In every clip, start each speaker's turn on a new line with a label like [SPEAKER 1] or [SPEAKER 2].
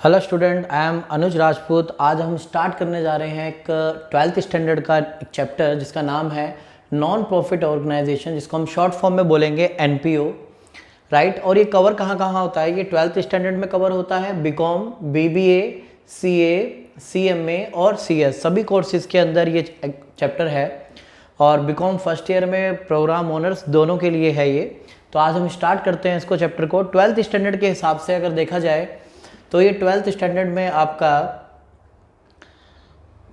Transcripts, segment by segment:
[SPEAKER 1] Hello student, I am अनुज राजपूत। आज हम start करने जा रहे हैं एक 12th स्टैंडर्ड का एक चैप्टर जिसका नाम है नॉन प्रॉफिट ऑर्गेनाइजेशन, जिसको हम शॉर्ट फॉर्म में बोलेंगे एनपीओ, राइट। और ये कवर कहाँ कहाँ होता है? ये 12th स्टैंडर्ड में कवर होता है बीकॉम, बीबीए, सीए, सीएमए और सीएस, सभी कोर्सेज के अंदर ये चैप्टर है। और बीकॉम फर्स्ट ईयर में प्रोग्राम ऑनर्स दोनों के लिए है ये। तो आज हम स्टार्ट करते हैं इसको चैप्टर को। 12th स्टैंडर्ड के हिसाब से अगर देखा जाए तो ये 12th स्टैंडर्ड में आपका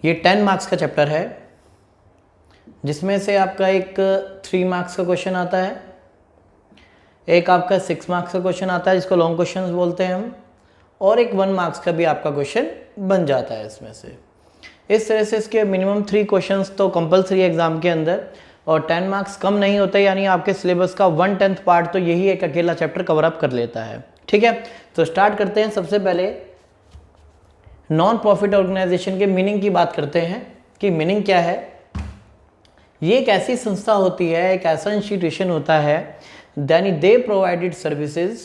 [SPEAKER 1] ये 10 मार्क्स का चैप्टर है, जिसमें से आपका एक 3 मार्क्स का क्वेश्चन आता है, एक आपका 6 मार्क्स का क्वेश्चन आता है जिसको लॉन्ग क्वेश्चंस बोलते हैं हम, और एक 1 मार्क्स का भी आपका क्वेश्चन बन जाता है इसमें से। इस तरह से इसके मिनिमम 3 क्वेश्चंस तो कंपलसरी एग्जाम के अंदर, और 10 मार्क्स कम नहीं होते, यानी आपके सिलेबस का 1/10 पार्ट तो यही एक अकेला चैप्टर कवर अप कर लेता है। ठीक है, तो स्टार्ट करते हैं। सबसे पहले नॉन प्रॉफिट ऑर्गेनाइजेशन के मीनिंग की बात करते हैं कि मीनिंग क्या है। ये एक ऐसी संस्था होती है, एक ऐसा इंस्टीट्यूशन होता है, देन दे प्रोवाइडेड सर्विसेज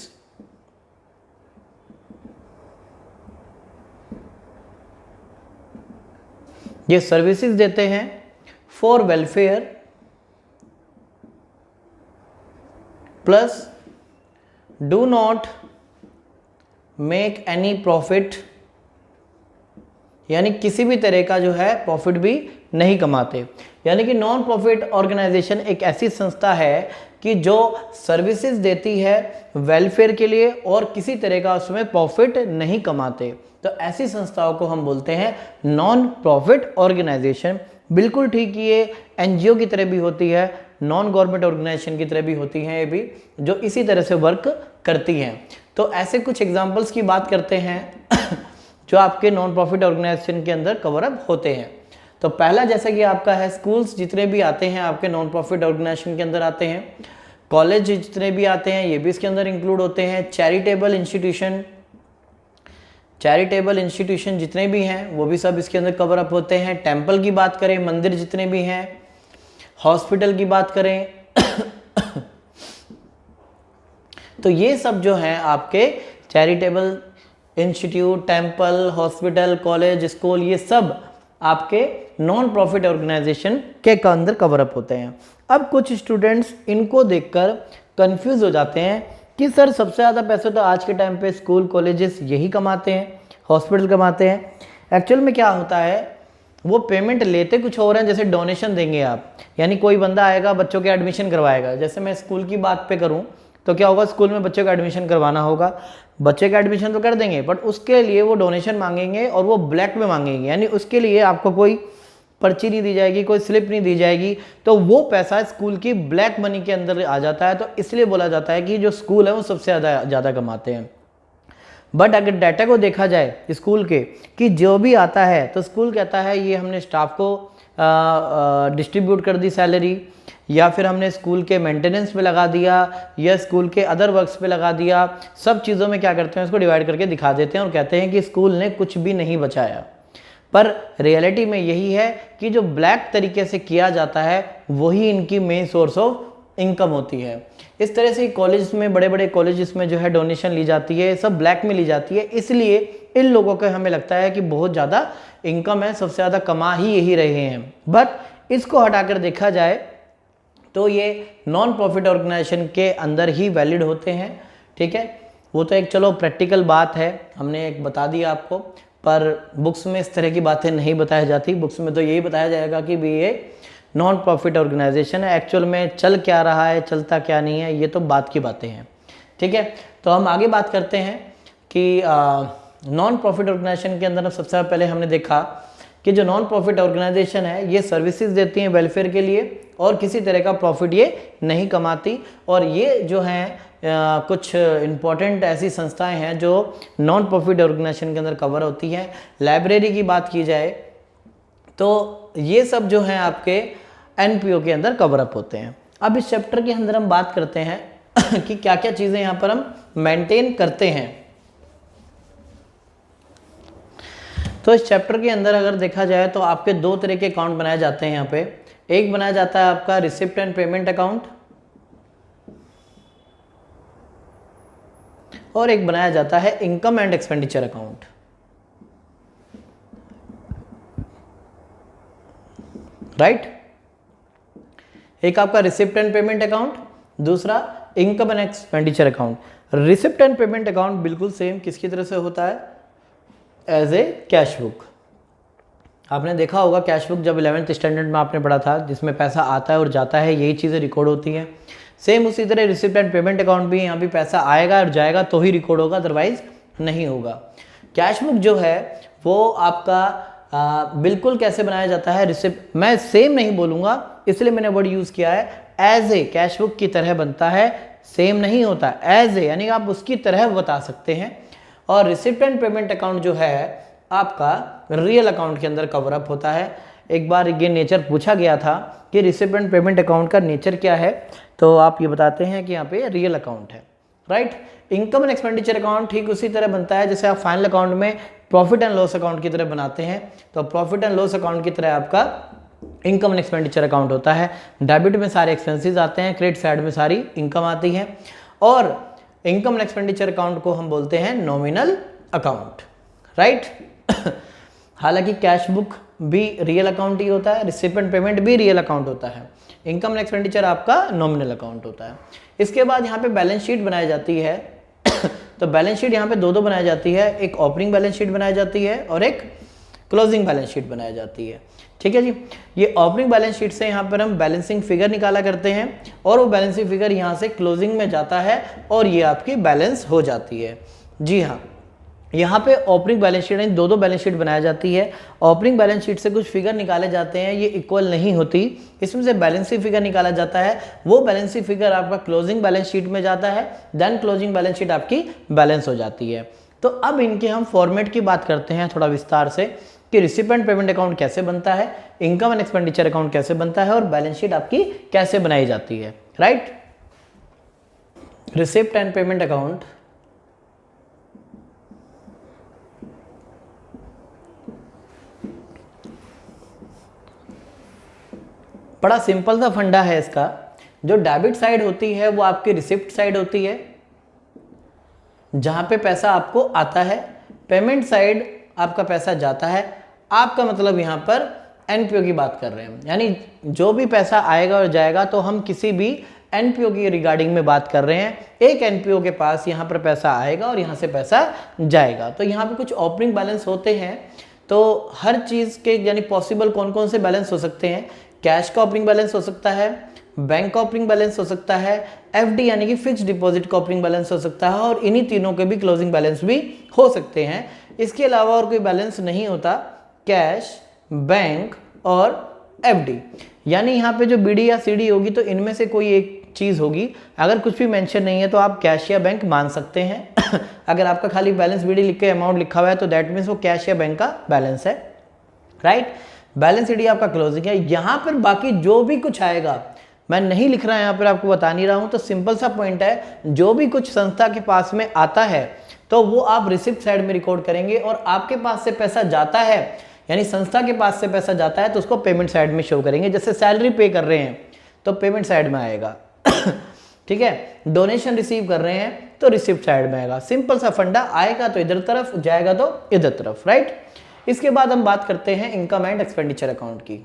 [SPEAKER 1] ये सर्विसेज देते हैं for welfare plus do not make any profit, यानी किसी भी तरह का जो है प्रॉफिट भी नहीं कमाते। यानी कि नॉन प्रॉफिट ऑर्गेनाइजेशन एक ऐसी संस्था है कि जो सर्विसेज देती है वेलफेयर के लिए और किसी तरह का उसमें प्रॉफिट नहीं कमाते। तो ऐसी संस्थाओं को हम बोलते हैं नॉन प्रॉफिट ऑर्गेनाइजेशन। बिल्कुल ठीक, ये एनजीओ की तरह भी होती है, नॉन गवर्नमेंट ऑर्गेनाइजेशन की तरह भी होती हैं, ये भी जो इसी तरह से वर्क करती हैं। तो ऐसे कुछ एग्जांपल्स की बात करते हैं जो आपके नॉन प्रॉफिट ऑर्गेनाइजेशन के अंदर कवर अप होते हैं। तो पहला जैसा कि आपका है, स्कूल्स जितने भी आते हैं आपके नॉन प्रॉफिट ऑर्गेनाइजेशन के अंदर आते हैं, कॉलेज जितने भी आते हैं ये भी इसके अंदर इंक्लूड होते हैं, चैरिटेबल इंस्टीट्यूशन जितने भी हैं वो भी सब इसके अंदर कवर अप होते हैं। टेम्पल की बात करें, मंदिर जितने भी हैं, हॉस्पिटल की बात करें तो ये सब जो हैं आपके charitable institute, temple, hospital, college, school, ये सब आपके नॉन प्रॉफिट ऑर्गेनाइजेशन के अंदर कवर अप होते हैं। अब कुछ स्टूडेंट्स इनको देखकर कंफ्यूज हो जाते हैं कि सर सबसे ज़्यादा पैसे तो आज के टाइम पे स्कूल कॉलेजेस यही कमाते हैं, हॉस्पिटल कमाते हैं। एक्चुअल में क्या होता है, वो पेमेंट लेते कुछ और हैं, जैसे डोनेशन देंगे आप, यानी कोई बंदा आएगा बच्चों के एडमिशन करवाएगा। जैसे मैं स्कूल की बात पे करूं तो क्या होगा, स्कूल में बच्चों का एडमिशन करवाना होगा, बच्चे का एडमिशन तो कर देंगे बट उसके लिए वो डोनेशन मांगेंगे और वो ब्लैक में मांगेंगे, यानी उसके लिए आपको कोई पर्ची नहीं दी जाएगी, कोई स्लिप नहीं दी जाएगी, तो वो पैसा स्कूल की ब्लैक मनी के अंदर आ जाता है। तो इसलिए बोला जाता है कि जो स्कूल है वो सबसे ज़्यादा कमाते हैं। बट अगर डाटा को देखा जाए स्कूल के कि जो भी आता है तो स्कूल कहता है ये हमने स्टाफ को डिस्ट्रीब्यूट कर दी सैलरी, या फिर हमने स्कूल के मेंटेनेंस पे लगा दिया, या स्कूल के अदर वर्क्स पे लगा दिया। सब चीज़ों में क्या करते हैं, उसको डिवाइड करके दिखा देते हैं और कहते हैं कि स्कूल ने कुछ भी नहीं बचाया। पर रियलिटी में यही है कि जो ब्लैक तरीके से किया जाता है वही इनकी मेन सोर्स ऑफ इनकम होती है। इस तरह से कॉलेज में, बड़े बड़े कॉलेजेस में जो है डोनेशन ली जाती है, सब ब्लैक में ली जाती है, इसलिए इन लोगों को हमें लगता है कि बहुत ज़्यादा इनकम है, सबसे ज़्यादा कमा ही यही रहे हैं। बट इसको हटाकर देखा जाए तो ये नॉन प्रॉफिट ऑर्गेनाइजेशन के अंदर ही वैलिड होते हैं। ठीक है, वो तो एक चलो प्रैक्टिकल बात है, हमने एक बता दिया आपको, पर बुक्स में इस तरह की बातें नहीं बताई जाती। बुक्स में तो यही बताया जाएगा कि भी ये नॉन प्रॉफिट ऑर्गेनाइजेशन है, एक्चुअल में चल क्या रहा है, चलता क्या नहीं है, ये तो बात की बातें हैं। ठीक है, तो हम आगे बात करते हैं कि नॉन प्रॉफिट ऑर्गेनाइजेशन के अंदर सबसे पहले हमने देखा कि जो नॉन प्रॉफिट ऑर्गेनाइजेशन है ये सर्विसेज देती हैं वेलफेयर के लिए और किसी तरह का प्रॉफिट ये नहीं कमाती। और ये जो हैं कुछ इम्पॉर्टेंट ऐसी संस्थाएं हैं जो नॉन प्रॉफिट ऑर्गेनाइजेशन के अंदर कवर होती हैं। लाइब्रेरी की बात की जाए तो ये सब जो हैं आपके एनपीओ के अंदर कवर अप होते हैं। अब इस चैप्टर के अंदर हम बात करते हैं कि क्या क्या चीज़ें यहाँ पर हम मेंटेन करते हैं। तो इस चैप्टर के अंदर अगर देखा जाए तो आपके 2 तरह के अकाउंट बनाए जाते हैं यहाँ पे। एक बनाया जाता है आपका रिसिप्ट एंड पेमेंट अकाउंट, और एक बनाया जाता है income and expenditure account. Right. एक आपका रिसिप्ट एंड पेमेंट अकाउंट, दूसरा income and expenditure account. Receipt and payment account बिल्कुल सेम किसकी तरह से होता है, एज ए कैश बुक। आपने देखा होगा कैश बुक जब 11th स्टैंडर्ड में आपने पढ़ा था, जिसमें पैसा आता है और जाता है, यही चीज़ें रिकॉर्ड होती हैं। सेम उसी तरह रिसिप्ट एंड पेमेंट अकाउंट भी, यहाँ भी पैसा आएगा और जाएगा तो ही रिकॉर्ड होगा, अदरवाइज नहीं होगा। कैश बुक जो है वो आपका बिल्कुल कैसे बनाया जाता है, रिसिप्ट मैं सेम नहीं बोलूँगा इसलिए मैंने वर्ड यूज़ किया है, एज ए कैश बुक की तरह बनता है, सेम नहीं होता, एज ए यानी आप उसकी तरह बता सकते हैं। और रिसिप्ट एंड पेमेंट अकाउंट जो है आपका रियल अकाउंट के अंदर कवर अप होता है। एक बार ये नेचर पूछा गया था कि रिसिप्ट एंड पेमेंट अकाउंट का नेचर क्या है, तो आप ये बताते हैं कि यहाँ पे रियल अकाउंट है, right. Income and expenditure account ठीक उसी तरह बनता है जैसे आप फाइनल अकाउंट में प्रॉफिट एंड लॉस अकाउंट की तरह बनाते हैं, तो प्रॉफिट एंड लॉस अकाउंट की तरह आपका इनकम एंड एक्सपेंडिचर अकाउंट होता है। डेबिट में सारे एक्सपेंसेस आते हैं, क्रेडिट साइड में सारी इनकम आती है, और इनकम एंड एक्सपेंडिचर अकाउंट को हम बोलते हैं नॉमिनल अकाउंट, राइट। हालांकि कैश बुक भी रियल अकाउंट ही होता है, रिसिप्ट एंड पेमेंट भी रियल अकाउंट होता है, इनकम एंड एक्सपेंडिचर आपका नॉमिनल अकाउंट होता है। इसके बाद यहाँ पे बैलेंस शीट बनाई जाती है तो बैलेंस शीट यहाँ पे दो बनाई जाती है, एक ओपनिंग बैलेंस शीट बनाई जाती है और एक क्लोजिंग बैलेंस शीट बनाई जाती है, ठीक है जी। ये ओपनिंग बैलेंस शीट से यहाँ पर हम बैलेंसिंग फिगर निकाला करते हैं और वो बैलेंसिंग फिगर यहाँ से क्लोजिंग में जाता है और ये आपकी बैलेंस हो जाती है। जी हाँ, यहाँ पे ओपनिंग बैलेंस शीट यानी दो बैलेंस शीट बनाई जाती है। ओपनिंग बैलेंस शीट से कुछ फिगर निकाले जाते हैं, ये इक्वल नहीं होती, इसमें से बैलेंसिंग फिगर निकाला जाता है, वो बैलेंसिंग फिगर आपका क्लोजिंग बैलेंस शीट में जाता है, देन क्लोजिंग बैलेंस शीट आपकी बैलेंस हो जाती है। तो अब इनके हम फॉर्मेट की बात करते हैं थोड़ा विस्तार से कि रिसिप्ट एंड पेमेंट अकाउंट कैसे बनता है, इनकम एंड एक्सपेंडिचर अकाउंट कैसे बनता है और बैलेंस शीट आपकी कैसे बनाई जाती है, right. Receipt and payment account बड़ा सिंपल सा फंडा है इसका। जो डेबिट साइड होती है वो आपकी रिसिप्ट साइड होती है जहां पे पैसा आपको आता है, पेमेंट साइड आपका पैसा जाता है। आपका मतलब यहां पर एनपीओ की बात कर रहे हैं, यानी जो भी पैसा आएगा और जाएगा, तो हम किसी भी एनपीओ की रिगार्डिंग में बात कर रहे हैं। एक एनपीओ के पास यहाँ पर पैसा आएगा और यहाँ से पैसा जाएगा, तो यहाँ पे कुछ ओपनिंग बैलेंस होते हैं। तो हर चीज़ के यानी पॉसिबल कौन कौन से बैलेंस हो सकते हैं, कैश का ओपनिंग बैलेंस हो सकता है, बैंक का ओपनिंग बैलेंस हो सकता है, एफडी यानी कि फिक्स्ड डिपॉजिट का ओपनिंग बैलेंस हो सकता है, और इन्हीं तीनों के भी क्लोजिंग बैलेंस भी हो सकते हैं। इसके अलावा और कोई बैलेंस नहीं होता, कैश, बैंक और एफडी। यानी यहाँ पे जो बीडी या सीडी होगी तो इनमें से कोई एक चीज़ होगी। अगर कुछ भी मेंशन नहीं है तो आप कैश या बैंक मान सकते हैं अगर आपका खाली बैलेंस बीडी लिख के अमाउंट लिखा हुआ है तो दैट मीन्स वो कैश या बैंक का बैलेंस है, राइट। बैलेंस शीट आपका क्लोजिंग है। यहाँ पर बाकी जो भी कुछ आएगा मैं नहीं लिख रहा, यहाँ पर आपको बता नहीं रहा हूँ, तो सिंपल सा पॉइंट है, जो भी कुछ संस्था के पास में आता है तो वो आप रिसिप्ट साइड में रिकॉर्ड करेंगे, और आपके पास से पैसा जाता है यानी संस्था के पास से पैसा जाता है तो उसको पेमेंट साइड में शो करेंगे। जैसे सैलरी पे कर रहे हैं तो पेमेंट साइड में आएगा ठीक है, डोनेशन रिसीव कर रहे हैं तो रिसिप्ट साइड में आएगा। सिंपल सा फंडा, आएगा तो इधर तरफ, जाएगा तो इधर तरफ, राइट। इसके बाद हम बात करते हैं इनकम एंड एक्सपेंडिचर अकाउंट की।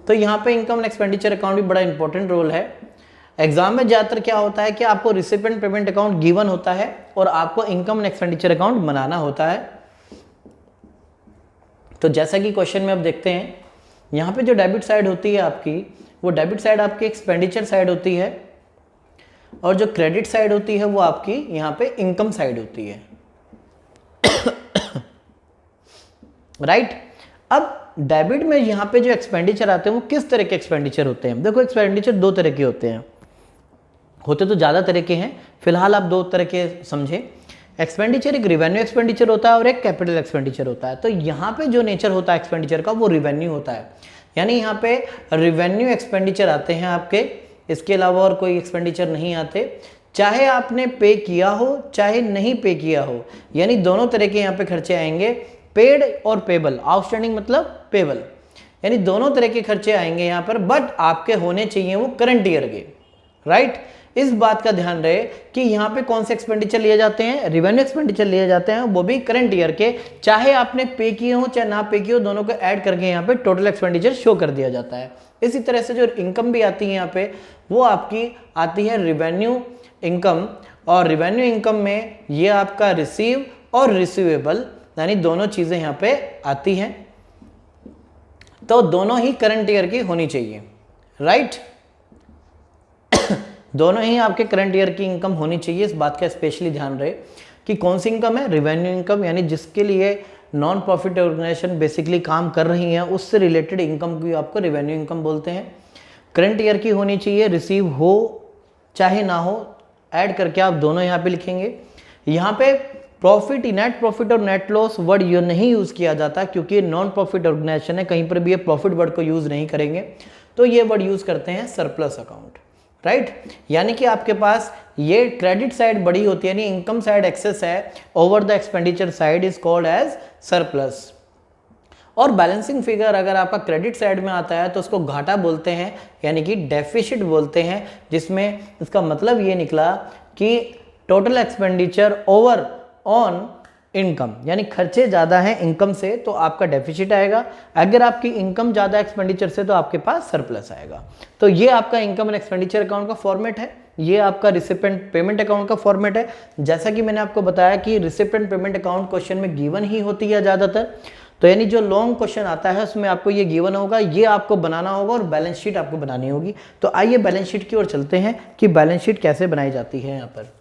[SPEAKER 1] तो यहाँ पे इनकम एंड एक्सपेंडिचर अकाउंट भी बड़ा इंपॉर्टेंट रोल है। एग्जाम में ज्यादातर क्या होता है कि आपको receipt and payment account given होता है और आपको इनकम एंड एक्सपेंडिचर अकाउंट बनाना होता है। तो जैसा कि क्वेश्चन में अब देखते हैं, यहाँ पे जो डेबिट साइड होती है आपकी, वो डेबिट साइड आपकी एक्सपेंडिचर साइड होती है, और जो क्रेडिट साइड होती है वो आपकी यहाँ पे इनकम साइड होती है, राइट। अब डेबिट में यहाँ पे जो एक्सपेंडिचर आते हैं वो किस तरह के एक्सपेंडिचर होते हैं? देखो, एक्सपेंडिचर दो तरह के होते हैं, होते तो ज़्यादा तरह के हैं, फिलहाल आप दो तरह के समझे। एक्सपेंडिचर एक रिवेन्यू एक्सपेंडिचर होता है और एक कैपिटल एक्सपेंडिचर होता है। तो यहाँ पे जो नेचर होता है एक्सपेंडिचर का वो रिवेन्यू होता है, यानी यहाँ पे रिवेन्यू एक्सपेंडिचर आते हैं आपके, इसके अलावा और कोई एक्सपेंडिचर नहीं आते। चाहे आपने पे किया हो चाहे नहीं पे किया हो, यानी दोनों तरह के यहाँ पे खर्चे आएंगे, पेड और पेबल। आउटस्टैंडिंग मतलब पेबल, यानी दोनों तरह के खर्चे आएंगे यहाँ पर, बट आपके होने चाहिए वो करंट ईयर के, राइट। इस बात का ध्यान रहे कि यहाँ पे कौन से एक्सपेंडिचर लिए जाते हैं, रेवेन्यू एक्सपेंडिचर लिए जाते हैं, वो भी करंट ईयर के, चाहे आपने पे किए हो चाहे ना पे किए हो, दोनों को ऐड करके यहाँ पे टोटल एक्सपेंडिचर शो कर दिया जाता है। इसी तरह से जो इनकम भी आती है यहाँ पे, वो आपकी आती है रिवेन्यू इनकम, और रिवेन्यू इनकम में ये आपका रिसीव और रिसीवेबल यानी दोनों चीजें यहाँ पे आती हैं, तो दोनों ही करंट ईयर की होनी चाहिए, राइट। दोनों ही आपके करंट ईयर की इनकम होनी चाहिए। इस बात का स्पेशली ध्यान रहे कि कौन सी इनकम है, रिवेन्यू इनकम, यानी जिसके लिए नॉन प्रॉफिट ऑर्गेनाइजेशन बेसिकली काम कर रही है उससे रिलेटेड इनकम की आपको रिवेन्यू इनकम बोलते हैं। करंट ईयर की होनी चाहिए, रिसीव हो चाहे ना हो, ऐड करके आप दोनों यहाँ पे लिखेंगे। यहाँ पे प्रॉफिट, नेट प्रॉफिट और नेट लॉस वर्ड ये नहीं यूज किया जाता क्योंकि नॉन प्रॉफिट ऑर्गेनाइजेशन है, कहीं पर भी ये प्रॉफिट वर्ड को यूज नहीं करेंगे, तो ये वर्ड यूज करते हैं सरप्लस अकाउंट, राइट। यानी कि आपके पास ये क्रेडिट साइड बड़ी होती है, यानी इनकम साइड एक्सेस है, over the expenditure side is called as surplus. और बैलेंसिंग फिगर अगर आपका क्रेडिट साइड में आता है तो उसको घाटा बोलते हैं, यानी कि डेफिसिट बोलते हैं, जिसमें इसका मतलब ये निकला कि total expenditure over on income, यानी खर्चे ज़्यादा हैं इनकम से तो आपका डेफिसिट आएगा, अगर आपकी इनकम ज़्यादा एक्सपेंडिचर से तो आपके पास सरप्लस आएगा। तो ये आपका इनकम एंड एक्सपेंडिचर अकाउंट का फॉर्मेट है, ये आपका रिसिपेंट पेमेंट अकाउंट का फॉर्मेट है। जैसा कि मैंने आपको बताया कि रिसिपेंट पेमेंट अकाउंट क्वेश्चन में गिवन ही होती है ज़्यादातर, तो यानी जो लॉन्ग क्वेश्चन आता है उसमें आपको ये गिवन होगा, ये आपको बनाना होगा और बैलेंस शीट आपको बनानी होगी। तो आइए बैलेंस शीट की ओर चलते हैं कि बैलेंस शीट कैसे बनाई जाती है। यहाँ पर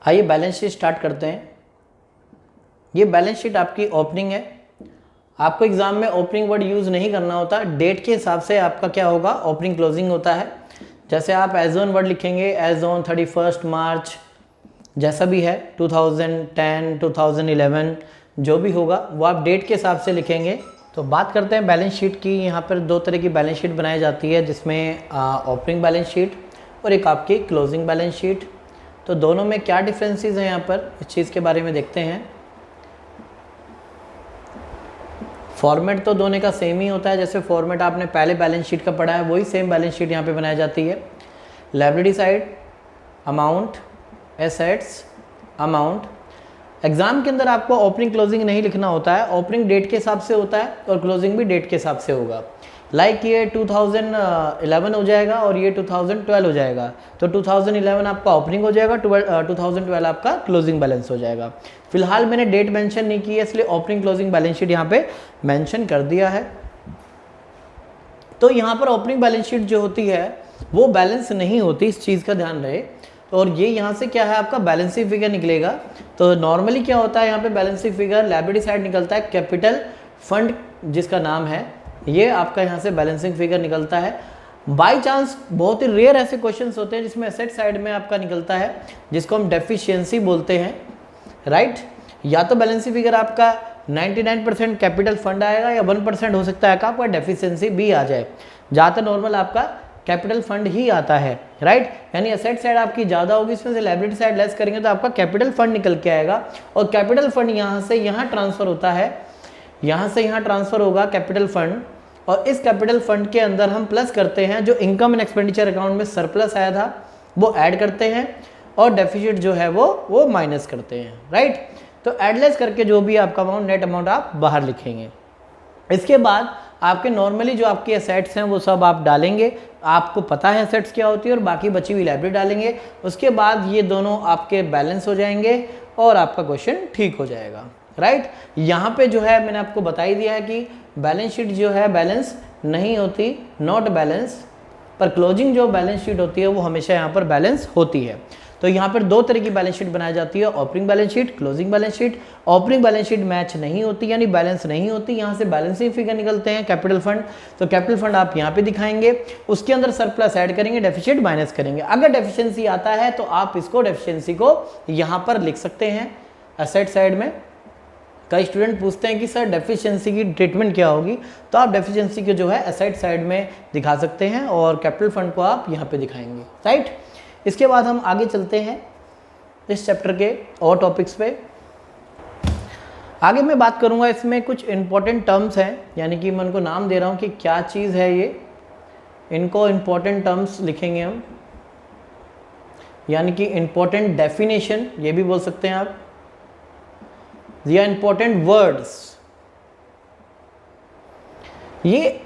[SPEAKER 1] आइए बैलेंस शीट स्टार्ट करते हैं। ये बैलेंस शीट आपकी ओपनिंग है, आपको एग्जाम में ओपनिंग वर्ड यूज नहीं करना होता, डेट के हिसाब से आपका क्या होगा, ओपनिंग क्लोजिंग होता है। जैसे आप एज ऑन वर्ड लिखेंगे, एज ऑन 31 मार्च, जैसा भी है 2010, 2011 जो भी होगा वो आप डेट के हिसाब से लिखेंगे। तो बात करते हैं बैलेंस शीट की। यहाँ पर दो तरह की बैलेंस शीट बनाई जाती है, जिसमें ओपनिंग बैलेंस शीट और एक आपकी क्लोजिंग बैलेंस शीट। तो दोनों में क्या डिफरेंसेस हैं यहाँ पर, इस चीज़ के बारे में देखते हैं। फॉर्मेट तो दोनों का सेम ही होता है, जैसे फॉर्मेट आपने पहले बैलेंस शीट का पढ़ा है वही सेम बैलेंस शीट यहाँ पे बनाई जाती है। Liability side amount, assets amount. Exam के अंदर आपको ओपनिंग क्लोजिंग नहीं लिखना होता है, ओपनिंग डेट के हिसाब से होता है और क्लोजिंग भी डेट के हिसाब से होगा। लाइक ये 2011 हो जाएगा और ये 2012 हो जाएगा, तो 2011 आपका ओपनिंग हो जाएगा, 2012 आपका क्लोजिंग बैलेंस हो जाएगा। फिलहाल मैंने डेट मेंशन नहीं की है इसलिए ओपनिंग क्लोजिंग बैलेंस शीट यहाँ पे मेंशन कर दिया है। तो यहाँ पर ओपनिंग बैलेंस शीट जो होती है वो बैलेंस नहीं होती, इस चीज़ का ध्यान रहे। और ये यहाँ से क्या है, आपका बैलेंसिंग फिगर निकलेगा। तो नॉर्मली क्या होता है यहाँ पे बैलेंसिंग फिगर, लायबिलिटी साइड निकलता है कैपिटल फंड जिसका नाम है, ये आपका यहाँ से बैलेंसिंग फिगर निकलता है। बाई चांस बहुत ही रेयर ऐसे क्वेश्चंस होते हैं जिसमें एसेट साइड में आपका निकलता है, जिसको हम डेफिशिएंसी बोलते हैं, राइट। या तो बैलेंसिंग फिगर आपका 99% कैपिटल फंड आएगा या 1% हो सकता है कि आपका डेफिशिएंसी भी आ जाए। ज़्यादातर नॉर्मल आपका कैपिटल फंड ही आता है, राइट। यानी एसेट साइड आपकी ज़्यादा होगी, इसमें से लायबिलिटी साइड लेस करेंगे तो आपका कैपिटल फंड निकल के आएगा। और कैपिटल फंड यहाँ से यहाँ ट्रांसफ़र होता है, यहाँ से यहाँ ट्रांसफ़र होगा कैपिटल फंड, और इस कैपिटल फंड के अंदर हम प्लस करते हैं जो इनकम एंड एक्सपेंडिचर अकाउंट में सरप्लस आया था वो ऐड करते हैं, और डेफिसिट जो है वो माइनस करते हैं, राइट। तो एडलेस करके जो भी आपका अमाउंट, नेट अमाउंट आप बाहर लिखेंगे। इसके बाद आपके नॉर्मली जो आपके एसेट्स हैं वो सब आप डालेंगे, आपको पता है एसेट्स क्या होती है, और बाकी बची हुई लायबिलिटी डालेंगे। उसके बाद ये दोनों आपके बैलेंस हो जाएंगे और आपका क्वेश्चन ठीक हो जाएगा, राइट। यहाँ पे जो है मैंने आपको बता ही दिया है कि बैलेंस शीट जो है बैलेंस नहीं होती, नॉट बैलेंस, पर क्लोजिंग जो बैलेंस शीट होती है वो हमेशा यहाँ पर बैलेंस होती है। तो यहाँ पर दो तरह की बैलेंस शीट बनाई जाती है, opening balance sheet, closing balance sheet. Opening balance sheet match नहीं होती यानी बैलेंस नहीं होती, यहाँ से बैलेंसिंग फिगर निकलते हैं कैपिटल फंड, तो कैपिटल फंड आप यहाँ पे दिखाएंगे, उसके अंदर सरप्लस ऐड करेंगे, डेफिसिट माइनस करेंगे। अगर डेफिशिएंसी आता है तो आप इसको डेफिशिएंसी को यहाँ पर लिख सकते हैं एसेट साइड में। कई स्टूडेंट पूछते हैं कि सर डेफिशिएंसी की ट्रीटमेंट क्या होगी, तो आप डेफिशिएंसी को जो है एसेट साइड में दिखा सकते हैं और कैपिटल फंड को आप यहाँ पे दिखाएंगे, राइट। इसके बाद हम आगे चलते हैं इस चैप्टर के और टॉपिक्स पे। आगे मैं बात करूँगा, इसमें कुछ इंपॉर्टेंट टर्म्स हैं, यानी कि मैं उनको नाम दे रहा हूँ कि क्या चीज़ है ये, इनको इंपॉर्टेंट टर्म्स लिखेंगे हम। यानी कि इंपॉर्टेंट डेफिनेशन ये भी बोल सकते हैं आप, या इंपॉर्टेंट वर्ड्स। ये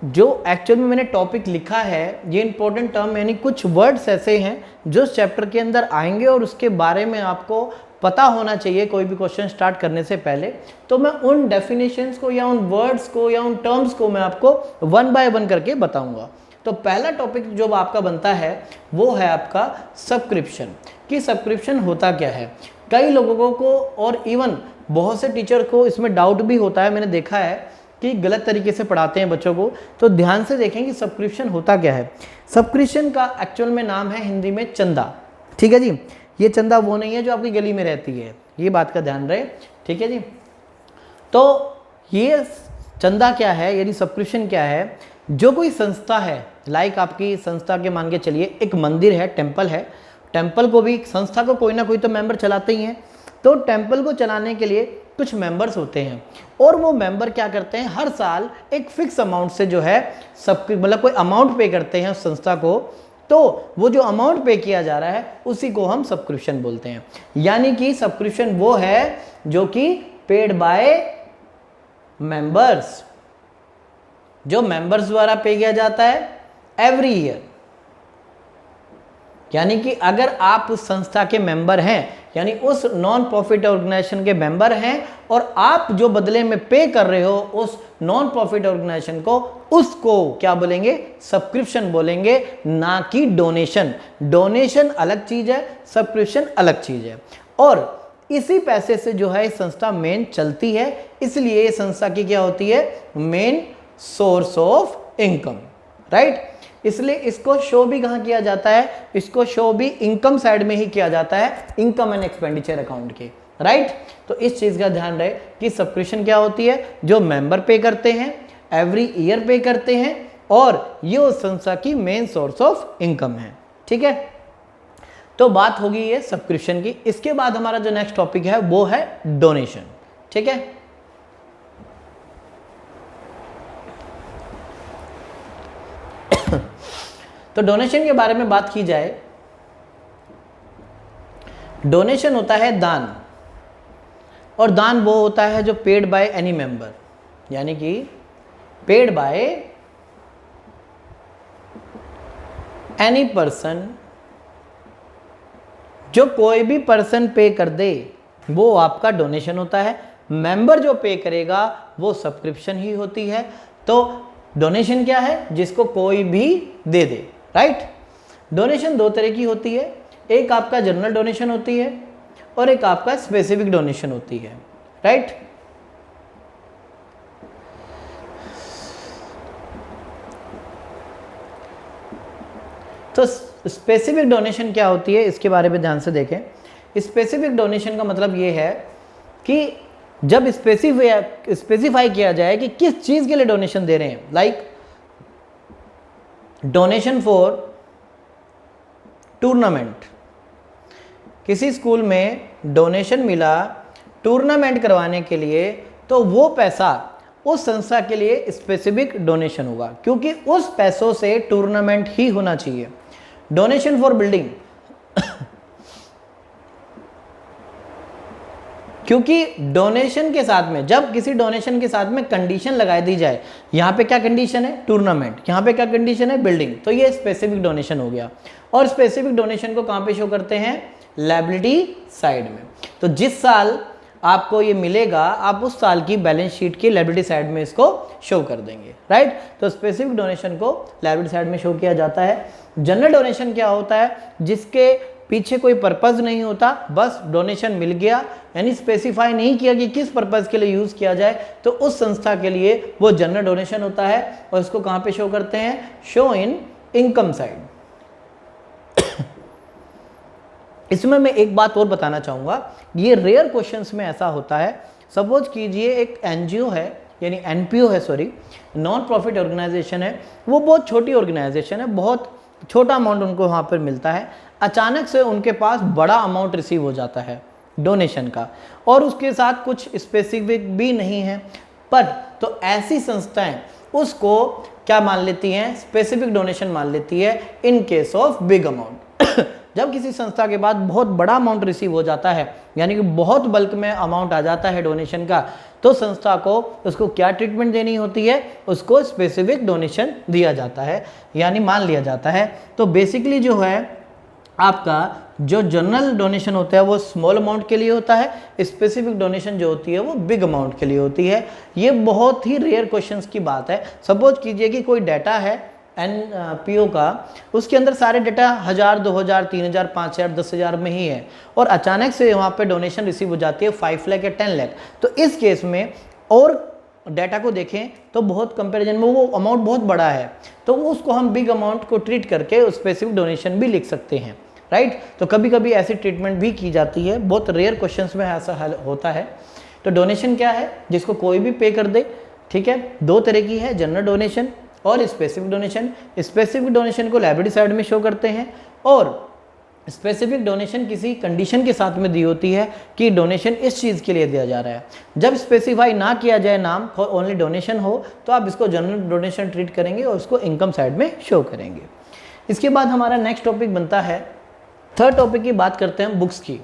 [SPEAKER 1] जो एक्चुअल में मैंने टॉपिक लिखा है, ये इंपॉर्टेंट टर्म यानी कुछ वर्ड्स ऐसे हैं जो इस चैप्टर के अंदर आएंगे और उसके बारे में आपको पता होना चाहिए कोई भी क्वेश्चन स्टार्ट करने से पहले। तो मैं उन डेफिनेशंस को या उन वर्ड्स को या उन टर्म्स को मैं आपको वन बाय वन करके बताऊंगा। तो पहला टॉपिक जो आपका बनता है वो है आपका सब्सक्रिप्शन, कि सब्सक्रिप्शन होता क्या है। कई लोगों को और इवन बहुत से टीचर को इसमें डाउट भी होता है, मैंने देखा है कि गलत तरीके से पढ़ाते हैं बच्चों को। तो ध्यान से देखें कि सब्सक्रिप्शन होता क्या है। सब्सक्रिप्शन का एक्चुअल में नाम है हिंदी में चंदा, ठीक है जी। ये चंदा वो नहीं है जो आपकी गली में रहती है, ये बात का ध्यान रहे, ठीक है जी। तो ये चंदा क्या है यानी सब्सक्रिप्शन क्या है, जो कोई संस्था है, लाइक आपकी संस्था के मान के चलिए एक मंदिर है, टेम्पल है, टेम्पल को भी संस्था को कोई ना कोई तो मेंबर चलाते ही हैं। तो टेम्पल को चलाने के लिए कुछ मेंबर्स होते हैं और वो मेंबर क्या करते हैं, हर साल एक फिक्स अमाउंट से जो है सब मतलब कोई अमाउंट पे करते हैं उस संस्था को। तो वो जो अमाउंट पे किया जा रहा है उसी को हम सब्सक्रिप्शन बोलते हैं। यानी कि सब्सक्रिप्शन वो है जो कि पेड बाय मेंबर्स, जो मेंबर्स द्वारा पे किया जाता है एवरी ईयर। यानी कि अगर आप उस संस्था के मेंबर हैं, यानी उस नॉन प्रॉफिट ऑर्गेनाइजेशन के मेंबर हैं और आप जो बदले में पे कर रहे हो उस नॉन प्रॉफिट ऑर्गेनाइजेशन को, उसको क्या बोलेंगे, सब्सक्रिप्शन बोलेंगे, ना कि डोनेशन। डोनेशन अलग चीज है, सब्सक्रिप्शन अलग चीज है। और इसी पैसे से जो है संस्था मेन चलती है, इसलिए ये संस्था की क्या होती है, main source of income, right. इसलिए इसको शो भी कहाँ किया जाता है, इसको शो भी इनकम साइड में ही किया जाता है, इनकम एंड एक्सपेंडिचर अकाउंट के, राइट। तो इस चीज का ध्यान रहे कि सब्सक्रिप्शन क्या होती है, जो मेंबर पे करते हैं, एवरी ईयर पे करते हैं और ये उस संस्था की मेन सोर्स ऑफ इनकम है, ठीक है। तो बात होगी ये सब्सक्रिप्शन की। इसके बाद हमारा जो नेक्स्ट टॉपिक है वो है डोनेशन, ठीक है। तो डोनेशन के बारे में बात की जाए, डोनेशन होता है दान, और दान वो होता है जो पेड बाय एनी मेंबर, यानी कि पेड बाय एनी पर्सन, जो कोई भी पर्सन पे कर दे वो आपका डोनेशन होता है। मेंबर जो पे करेगा वो सब्सक्रिप्शन ही होती है। तो डोनेशन क्या है, जिसको कोई भी दे दे, राइट। डोनेशन दो तरह की होती है, एक आपका जनरल डोनेशन होती है और एक आपका स्पेसिफिक डोनेशन होती है, राइट। तो स्पेसिफिक डोनेशन क्या होती है इसके बारे में ध्यान से देखें। स्पेसिफिक डोनेशन का मतलब ये है कि जब स्पेसिफाई किया जाए कि किस चीज के लिए डोनेशन दे रहे हैं, लाइक डोनेशन फॉर टूर्नामेंट। किसी स्कूल में डोनेशन मिला टूर्नामेंट करवाने के लिए, तो वो पैसा उस संस्था के लिए स्पेसिफिक डोनेशन होगा, क्योंकि उस पैसों से टूर्नामेंट ही होना चाहिए। डोनेशन फॉर बिल्डिंग, क्योंकि डोनेशन के साथ में, जब किसी डोनेशन के साथ में कंडीशन लगा दी जाए, यहां पे क्या कंडीशन है, टूर्नामेंट, यहां पे क्या कंडीशन है, बिल्डिंग, तो ये स्पेसिफिक डोनेशन हो गया। और स्पेसिफिक डोनेशन को कहां पे शो करते हैं, लायबिलिटी साइड में। तो जिस साल आपको ये मिलेगा, आप उस साल की बैलेंस शीट की लायबिलिटी साइड में इसको शो कर देंगे, राइट। तो स्पेसिफिक डोनेशन को लायबिलिटी साइड में शो किया जाता है। जनरल डोनेशन क्या होता है, जिसके पीछे कोई पर्पस नहीं होता, बस डोनेशन मिल गया, यानी स्पेसिफाई नहीं किया कि किस पर्पस के लिए यूज किया जाए, तो उस संस्था के लिए वो जनरल डोनेशन होता है। और इसको कहां पे शो करते हैं, शो इन इनकम साइड। इसमें मैं एक बात और बताना चाहूंगा, ये रेयर क्वेश्चंस में ऐसा होता है। सपोज कीजिए एक एनजीओ है, यानी एनपीओ है, सॉरी, नॉन प्रॉफिट ऑर्गेनाइजेशन है, वो बहुत छोटी ऑर्गेनाइजेशन है, बहुत छोटा अमाउंट उनको वहाँ पर मिलता है। अचानक से उनके पास बड़ा अमाउंट रिसीव हो जाता है डोनेशन का, और उसके साथ कुछ स्पेसिफिक भी नहीं है, पर तो ऐसी संस्थाएं उसको क्या मान लेती हैं, स्पेसिफिक डोनेशन मान लेती है in case of big amount. जब किसी संस्था के बाद बहुत बड़ा अमाउंट रिसीव हो जाता है, यानी कि बहुत बल्क में अमाउंट आ जाता है डोनेशन का, तो संस्था को उसको क्या ट्रीटमेंट देनी होती है, उसको स्पेसिफिक डोनेशन दिया जाता है, यानी मान लिया जाता है। तो बेसिकली जो है आपका जो जनरल डोनेशन होता है वो स्मॉल अमाउंट के लिए होता है, स्पेसिफिक डोनेशन जो होती है वो बिग अमाउंट के लिए होती है। ये बहुत ही रेयर क्वेश्चंस की बात है। सपोज कीजिए कि कोई डाटा है NPO का, उसके अंदर सारे डाटा 1000, 2000, 3000, 5000, 10,000 में ही है, और अचानक से वहाँ पे डोनेशन रिसीव हो जाती है 5 लाख या 10 लाख। तो इस केस में और डाटा को देखें तो बहुत कंपैरिजन में वो अमाउंट बहुत बड़ा है, तो उसको हम बिग अमाउंट को ट्रीट करके स्पेसिफिक डोनेशन भी लिख सकते हैं, राइट। तो कभी कभी ऐसी ट्रीटमेंट भी की जाती है, बहुत रेयर क्वेश्चंस में ऐसा हल होता है। तो डोनेशन क्या है, जिसको कोई भी पे कर दे, ठीक है। दो तरह की है, जनरल डोनेशन और स्पेसिफिक डोनेशन। स्पेसिफिक डोनेशन को लाइब्रेरी साइड में शो करते हैं, और स्पेसिफिक डोनेशन किसी कंडीशन के साथ में दी होती है कि डोनेशन इस चीज़ के लिए दिया जा रहा है। जब स्पेसिफाई ना किया जाए नाम, ओनली डोनेशन हो, तो आप इसको जनरल डोनेशन ट्रीट करेंगे और उसको इनकम साइड में शो करेंगे। इसके बाद हमारा नेक्स्ट टॉपिक बनता है, थर्ड टॉपिक की बात करते हैं बुक्स की।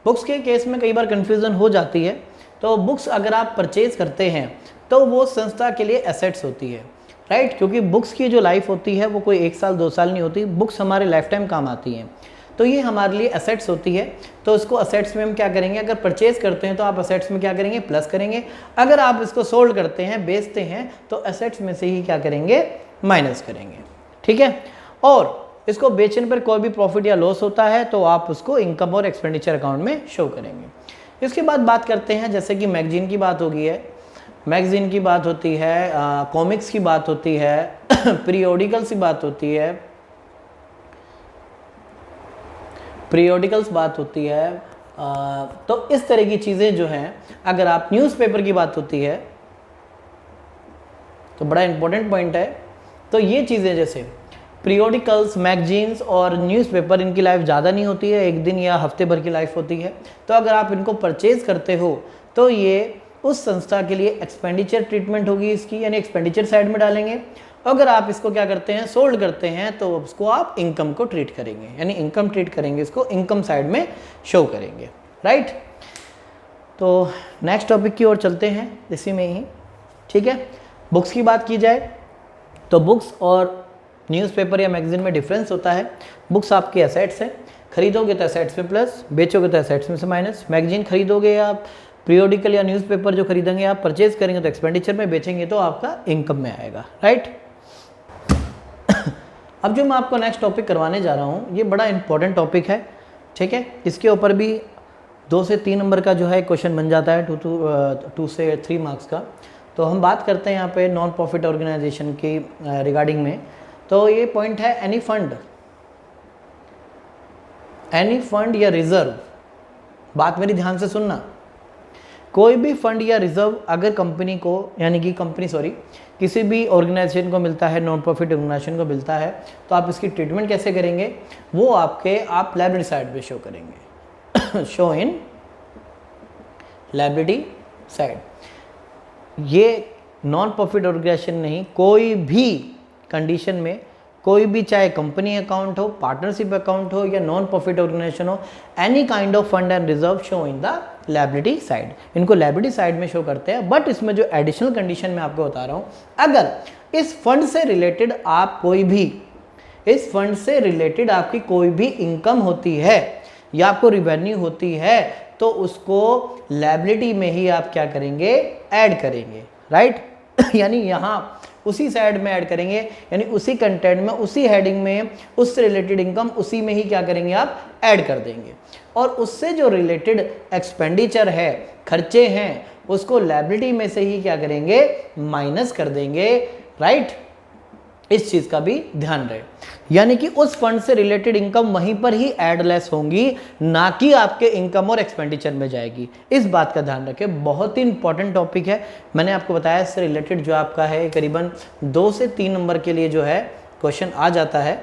[SPEAKER 1] बुक्स के केस में कई बार कंफ्यूजन हो जाती है। तो बुक्स अगर आप परचेज करते हैं तो वो संस्था के लिए एसेट्स होती है, राइट, क्योंकि बुक्स की जो लाइफ होती है वो कोई 1 साल 2 साल नहीं होती, बुक्स हमारे लाइफ टाइम काम आती हैं। तो ये हमारे लिए एसेट्स होती है। तो इसको एसेट्स में हम क्या करेंगे, अगर परचेज करते हैं तो आप एसेट्स में क्या करेंगे, प्लस करेंगे। अगर आप इसको सोल्ड करते हैं, बेचते हैं, तो एसेट्स में से ही क्या करेंगे, माइनस करेंगे, ठीक है। और इसको बेचने पर कोई भी प्रॉफिट या लॉस होता है तो आप उसको इनकम और एक्सपेंडिचर अकाउंट में शो करेंगे। इसके बाद बात करते हैं, जैसे कि मैगजीन की बात होगी है, मैगजीन की बात होती है, कॉमिक्स की बात होती है, पीरियोडिकल्स की बात होती है, पीरियोडिकल्स बात होती है। तो इस तरह की चीज़ें जो हैं, अगर आप न्यूज़पेपर की बात होती है तो बड़ा इंपॉर्टेंट पॉइंट है। तो ये चीज़ें जैसे पीरियोडिकल्स, मैगजीन्स और न्यूज़पेपर, इनकी लाइफ ज़्यादा नहीं होती है, 1 दिन या हफ्ते भर की लाइफ होती है। तो अगर आप इनको परचेज करते हो तो ये उस संस्था के लिए एक्सपेंडिचर ट्रीटमेंट होगी इसकी, यानी एक्सपेंडिचर साइड में डालेंगे। अगर आप इसको क्या करते हैं, सोल्ड करते हैं, तो उसको आप इनकम को ट्रीट करेंगे, यानी इनकम ट्रीट करेंगे, इसको इनकम साइड में शो करेंगे, राइट। तो नेक्स्ट टॉपिक की ओर चलते हैं इसी में ही, ठीक है। बुक्स की बात की जाए तो बुक्स और न्यूज़पेपर या मैगजीन में डिफरेंस होता है। बुक्स आपके एसेट्स हैं, खरीदोगे तो एसेट्स में प्लस, बेचोगे तो एसेट्स में से माइनस। मैगजीन खरीदोगे या आप पीरियोडिकल या न्यूज़पेपर जो खरीदेंगे, आप परचेज करेंगे तो एक्सपेंडिचर में, बेचेंगे तो आपका इनकम में आएगा, राइट। अब जो मैं आपको नेक्स्ट टॉपिक करवाने जा रहा हूँ, ये बड़ा इंपॉर्टेंट टॉपिक है, ठीक है। इसके ऊपर भी 2 से 3 नंबर का जो है क्वेश्चन बन जाता है, 2 से 3 मार्क्स का। तो हम बात करते हैं यहाँ पे नॉन प्रॉफिट ऑर्गेनाइजेशन की रिगार्डिंग में। तो ये पॉइंट है, एनी फंड या रिजर्व, बात मेरी ध्यान से सुनना, कोई भी फंड या रिजर्व अगर कंपनी को, यानी कि किसी भी ऑर्गेनाइजेशन को मिलता है, नॉन प्रॉफिट ऑर्गेनाइजेशन को मिलता है, तो आप इसकी ट्रीटमेंट कैसे करेंगे, वो आप लायबिलिटी साइड पे शो करेंगे। Show in liability side. ये नॉन प्रॉफिट ऑर्गेनाइजेशन नहीं, कोई भी कंडीशन में, कोई भी, चाहे कंपनी अकाउंट हो, पार्टनरशिप अकाउंट हो या नॉन प्रॉफिट ऑर्गेनाइजेशन हो, any kind of fund and reserve show in the liability side. इनको लायबिलिटी साइड में शो करते हैं। बट इसमें जो एडिशनल कंडीशन मैं आपको बता रहा हूं, अगर इस फंड से रिलेटेड आपकी कोई भी इनकम होती है या आपको रिवेन्यू होती है, तो उसको लायबिलिटी में ही आप क्या करेंगे, ऐड करेंगे, राइट। यानी यहाँ उसी साइड में ऐड करेंगे, यानी उसी कंटेंट में, उसी हेडिंग में, उससे रिलेटेड इनकम उसी में ही क्या करेंगे, आप ऐड कर देंगे। और उससे जो रिलेटेड एक्सपेंडिचर है, खर्चे हैं, उसको लायबिलिटी में से ही क्या करेंगे, माइनस कर देंगे, राइट। इस चीज का भी ध्यान रहे, यानी कि उस फंड से रिलेटेड इनकम वहीं पर ही एडलेस होंगी, ना कि आपके इनकम और एक्सपेंडिचर में जाएगी। इस बात का ध्यान रखें, बहुत ही इंपॉर्टेंट टॉपिक है। मैंने आपको बताया इससे रिलेटेड जो आपका है करीबन 2 से 3 नंबर के लिए जो है क्वेश्चन आ जाता है,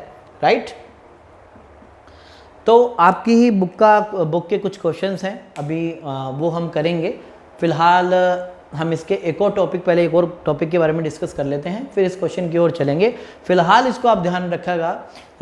[SPEAKER 1] राइट। तो आपकी ही बुक के कुछ क्वेश्चंस हैं, अभी वो हम करेंगे। फिलहाल हम इसके एक और टॉपिक, पहले एक और टॉपिक के बारे में डिस्कस कर लेते हैं, फिर इस क्वेश्चन की ओर चलेंगे। फिलहाल इसको आप ध्यान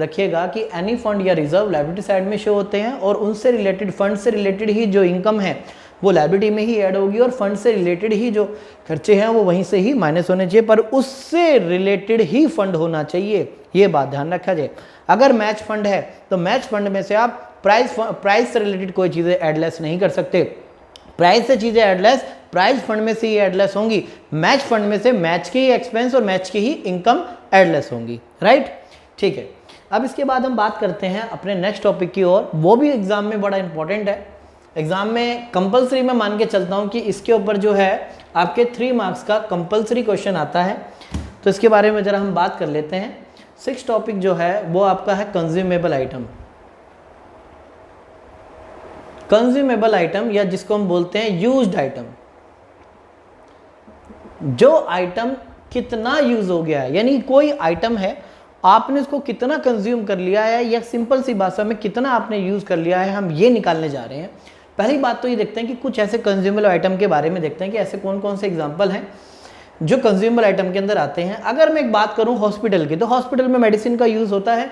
[SPEAKER 1] रखिएगा कि एनी फंड या रिजर्व लायबिलिटी साइड में शो होते हैं और उनसे रिलेटेड, फंड से रिलेटेड ही जो इनकम है वो लायबिलिटी में ही ऐड होगी और फंड से रिलेटेड ही जो खर्चे हैं वो वहीं से ही माइनस होने चाहिए, पर उससे रिलेटेड ही फंड होना चाहिए, ये बात ध्यान रखा जाए। अगर मैच फंड है तो मैच फंड में से आप प्राइस से रिलेटेड कोई चीज़ें एडलेस नहीं कर सकते। प्राइस से चीज़ें एडलेस प्राइस फंड में से ही एडलेस होंगी, मैच फंड में से मैच के ही एक्सपेंस और मैच की ही इनकम एडलेस होंगी, राइट। ठीक है, अब इसके बाद हम बात करते हैं अपने नेक्स्ट टॉपिक की ओर, वो भी एग्जाम में बड़ा इंपॉर्टेंट है। एग्जाम में कंपलसरी मैं मान के चलता हूँ कि इसके ऊपर जो है आपके 3 मार्क्स का कंपलसरी क्वेश्चन आता है, तो इसके बारे में जरा हम बात कर लेते हैं। 6 टॉपिक जो है वो आपका है कंज्यूमेबल आइटम। कंज्यूमेबल आइटम या जिसको हम बोलते हैं यूज्ड आइटम, जो आइटम कितना यूज हो गया है, यानी कोई आइटम है आपने उसको कितना कंज्यूम कर लिया है या सिंपल सी भाषा में कितना आपने यूज कर लिया है, हम ये निकालने जा रहे हैं। पहली बात तो ये देखते हैं कि कुछ ऐसे कंज्यूमेबल आइटम के बारे में देखते हैं कि ऐसे कौन कौन से एग्जांपल हैं जो कंज्यूमेबल आइटम के अंदर आते हैं। अगर मैं एक बात करूं हॉस्पिटल की, तो हॉस्पिटल में मेडिसिन का यूज होता है,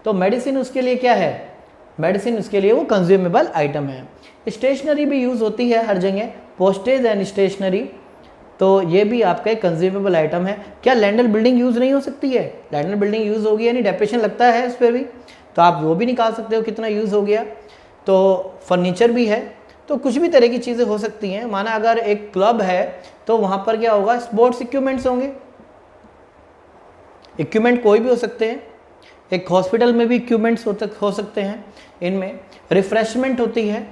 [SPEAKER 1] तो मेडिसिन उसके लिए क्या है, मेडिसिन उसके लिए वो कंज्यूमेबल आइटम है। स्टेशनरी भी यूज होती है हर जगह, पोस्टेज एंड स्टेशनरी, तो ये भी आपका एक कंज्यूमेबल आइटम है। क्या लैंडर बिल्डिंग यूज नहीं हो सकती है, लैंडर बिल्डिंग यूज होगी, यानी डेप्रेशन लगता है उस पर भी, तो आप वो भी निकाल सकते हो कितना यूज हो गया। तो फर्नीचर भी है, तो कुछ भी तरह की चीज़ें हो सकती हैं। माना अगर एक क्लब है तो वहाँ पर क्या होगा, स्पोर्ट्स इक्विपमेंट्स होंगे, इक्विपमेंट कोई भी हो सकते हैं। एक हॉस्पिटल में भी इक्विपमेंट्स हो सकते हैं। इनमें रिफ्रेशमेंट होती है,